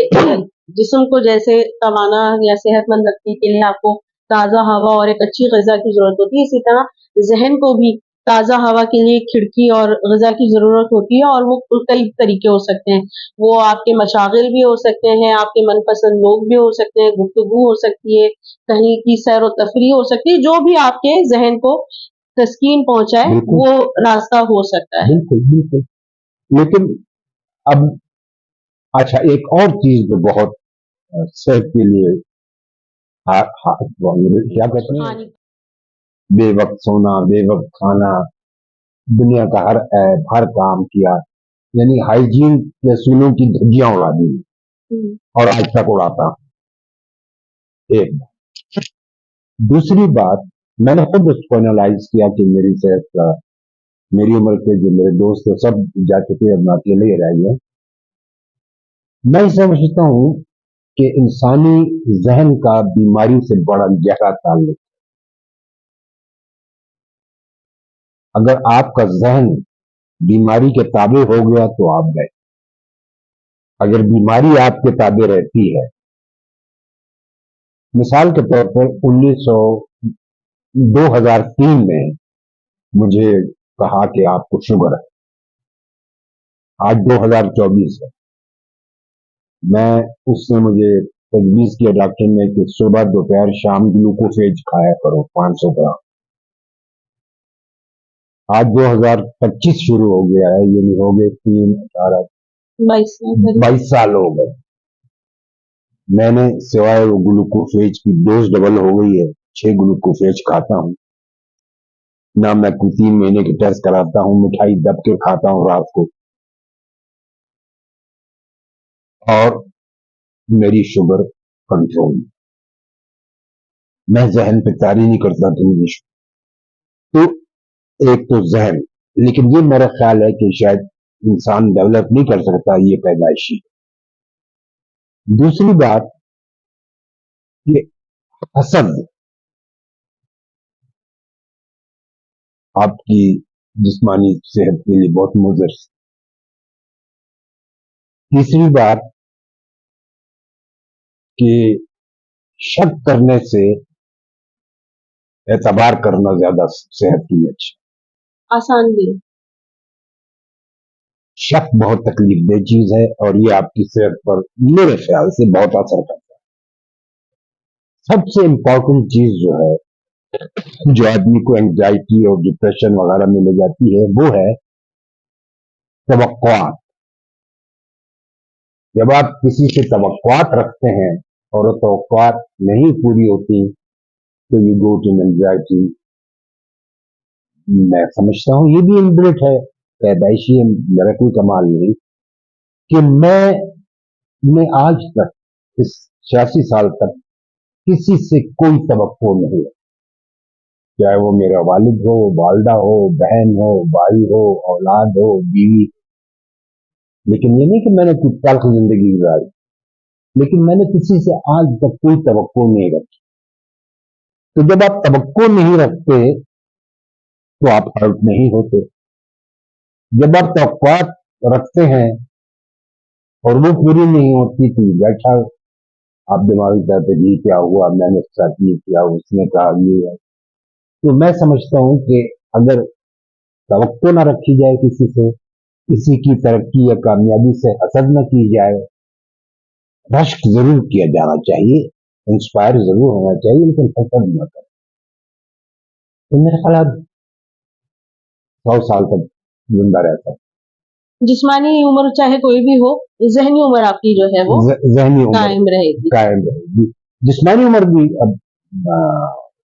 जिस्म को जैसे तवाना या सेहतमंद रखने के लिए आपको ताज़ा हवा और एक अच्छी ग़िज़ा की ज़रूरत होती है, इसी तरह ज़हन को भी ताज़ा हवा के लिए खिड़की और ग़िज़ा की ज़रूरत होती है, और वो कई तरीके हो सकते हैं। वो आपके मशागिल भी हो सकते हैं, आपके मनपसंद लोग भी हो सकते हैं, गुफ्तगू हो सकती है, कहीं की सैर व तफरीह हो सकती है, जो भी आपके ज़हन को तस्कीन पहुँचाए बिल्कुल वो रास्ता हो सकता है। बिल्कुल बिल्कुल। लेकिन अब अच्छा, एक और चीज जो बहुत सेहत के लिए क्या कहते हैं, हानि बेवक्त सोना, बेवक्त खाना, दुनिया का हर ऐप, हर काम किया, यानी हाइजीन के असूलों की धज्जियां उड़ा दी हुँ। और आज तक उड़ाता हूं। एक बात। दूसरी बात, मैंने खुद उसको एनालाइज किया कि मेरी सेहत का, मेरी उम्र के जो मेरे दोस्त हैं सब जा चुके, अब मैं अकेले ही रह गया। मैं समझता हूं कि इंसानी जहन का बीमारी से बड़ा गहरा ताल्लुक। अगर आपका जहन बीमारी के ताबे हो गया तो आप गए। अगर बीमारी आपके ताबे रहती है, मिसाल के तौर पर 2003 में मुझे कहा कि आपको शुगर है। आज 2024 है। मैं उसने मुझे तजवीज किया डॉक्टर ने कि सुबह दोपहर शाम ग्लूकोफेज खाया करो 500 ग्राम। आज 2025 शुरू हो गया है, यानी हो गए 22 साल हो गए। मैंने सिवाय वो ग्लूकोफेज की डोज डबल हो गई है, 6 ग्लूकोफेज खाता हूँ ना। मैं 3 महीने के टेस्ट कराता हूँ, मिठाई दब के खाता हूँ रात को, और मेरी शुगर कंट्रोल। मैं जहन पे तारी नहीं करता कि मुझे तो एक तो जहन, लेकिन ये मेरा ख्याल है कि शायद इंसान डेवलप नहीं कर सकता, ये पैदाइशी। दूसरी बात, ये हसद आपकी जिस्मानी सेहत के लिए बहुत मुज़र। तीसरी बात कि शक करने से एतबार करना ज्यादा सेहत के लिए अच्छा। आसान भी। शक बहुत तकलीफ दह चीज है और ये आपकी सेहत पर मेरे ख्याल से बहुत असर करता है। सबसे इम्पोर्टेंट चीज जो है, जो आदमी को एंजाइटी और डिप्रेशन वगैरह में ले जाती है, वो है तवक्कुआत। जब आप किसी से तवक्कुआत रखते हैं और वो तवक्कुआत नहीं पूरी होती तो यू गो टू एंजाइटी। मैं समझता हूँ ये भी इनबिल्ट है, पैदाइशी है, मेरा कोई कमाल नहीं कि मैं आज तक इस 86 साल तक किसी से कोई तवक्को नहीं है, चाहे वो मेरा वालिद हो, वालदा हो, बहन हो, भाई हो, औलाद हो, बीवी। लेकिन ये नहीं कि मैंने कुछ तल्ख जिंदगी गुजारी, लेकिन मैंने किसी से आज तक कोई तवक्को नहीं रखी। तो जब आप तवक्को नहीं रखते तो आप हर्ट नहीं होते। जब आप तवक्कुआत रखते हैं और वो पूरी नहीं होती तो बैठा आप दिमागी कहते जी क्या हुआ, मैंने उसके साथ ये किया, उसने कहा ये है। तो मैं समझता हूं कि अगर तवक्को ना रखी जाए किसी से, किसी की तरक्की या कामयाबी से हसद न की जाए, रश्क जरूर किया जाना चाहिए, इंस्पायर जरूर होना चाहिए, लेकिन हसद न करें। तो मेरे ख्याल 100 साल तक जिंदा रहता है। जिस्मानी उम्र चाहे कोई भी हो, जहनी उम्र आपकी जो है वो जहनी उम्र कायम रहेगी। कायम रहेगी। जिस्मानी उम्र भी अब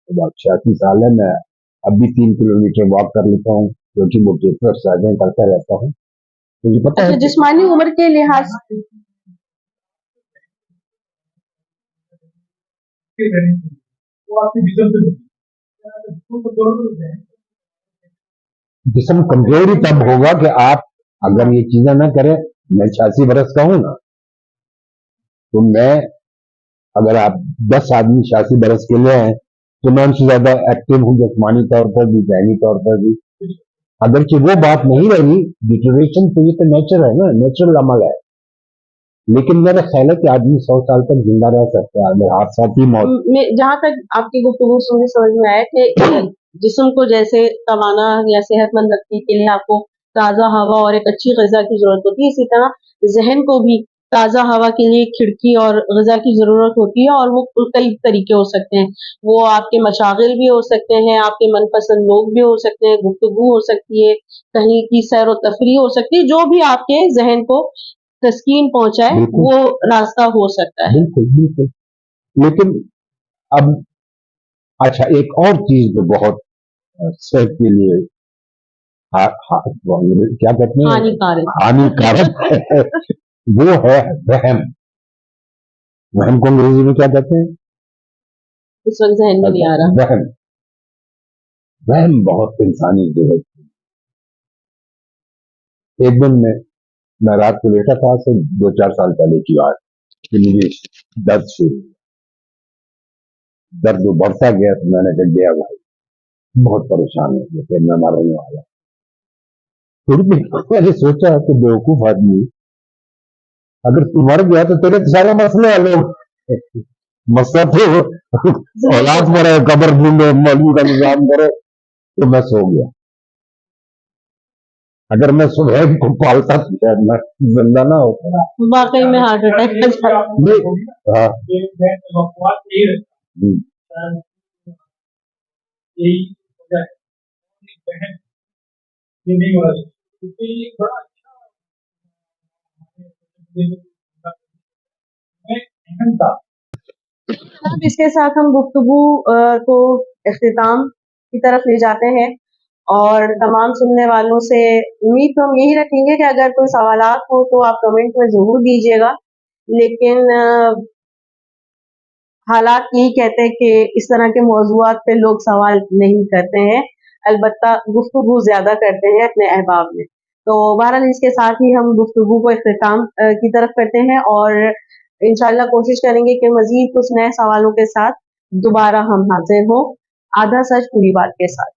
about 86 साल है। मैं अब भी 3 किलोमीटर वॉक कर लेता हूँ, क्योंकि वो एक्सरसाइजें करता रहता हूँ। मुझे पता अच्छा, है जिस्मानी उम्र के लिहाज से जिस्म कमजोर ही तब होगा कि आप अगर ये चीजें ना करें। मैं 86 बरस का हूं ना, तो मैं अगर आप 10 आदमी 86 बरस के लिए हैं तो मैं उनसे ज्यादा एक्टिव हूँ, जिस्मानी तौर पर भी, ज़हनी तौर पर भी। अगरचे वो बात नहीं रही, डिटोरेशन तो ये तो नेचर है ना, नेचुरल अमल है। लेकिन मेरा ख्याल है कि आदमी 100 साल तक जिंदा रह सकता है अगर हादसा की मौत। जहाँ तक आपकी गुफ्तगू सुन समझ में आया कि जिस्म को जैसे तवाना या सेहतमंद रखने के लिए आपको ताज़ा हवा और एक अच्छी ग़िज़ा की ज़रूरत होती है, इसी तरह ज़हन को भी ताज़ा हवा के लिए खिड़की और ग़िज़ा की ज़रूरत होती है। और वो कई तरीके हो सकते हैं, वो आपके मशागिल भी हो सकते हैं, आपके मनपसंद लोग भी हो सकते हैं, गुफ्तगू हो सकती है, कहीं की सैर व तफरीह हो सकती है, जो भी आपके ज़हन को तस्कीन पहुंचाए वो रास्ता हो सकता है। बिल्कुल बिल्कुल। लेकिन अब अच्छा, एक और चीज जो बहुत सेहत के लिए क्या कहते हैं, हानिकारक। हानिकारक है, वो है वहम। वहम को अंग्रेजी में क्या कहते हैं? इस वक्त जहन में नहीं आ रहा। वहम। वहम बहुत इंसानी जरूरत। एक दिन मैं रात को लेटा था, से 2-4 साल पहले की बात, कि मुझे दर्द शुरू हुआ। दर्द बढ़ता गया तो मैंने कहा गया भाई, बहुत परेशान हो गया, फिर मैं मरने वाला। थोड़ी देर बाद मैंने सोचा कि बेवकूफ आदमी, अगर तू मर गया तो तेरे तो सारे मसले हल हो गए। मसला तो औलाद पर है, कब्र ढूंढो, मौलवी का निजाम करो। तो मैं सो गया। अगर मैं सुबह को पालता तो शायद मैं जिंदा ना होता। वाकई में हार्ट अटैक हाँ। अब इसके साथ हम गुफ्तगू को इख्तिताम की तरफ ले जाते हैं और तमाम सुनने वालों से उम्मीद तो हम यही रखेंगे कि अगर कोई सवालात हो तो आप कमेंट में ज़रूर दीजिएगा। लेकिन हालात यही कहते हैं कि इस तरह के मौज़ूआत पे लोग सवाल नहीं करते हैं, अलबत्ता गुफ्तगू ज़्यादा करते हैं अपने अहबाब में। तो बहरहाल इसके साथ ही हम गुफ्तगू को इख्तिताम की तरफ करते हैं और इंशाल्लाह कोशिश करेंगे कि मजीद कुछ नए सवालों के साथ दोबारा हम हाजिर हों, आधा सच पूरी बात के साथ।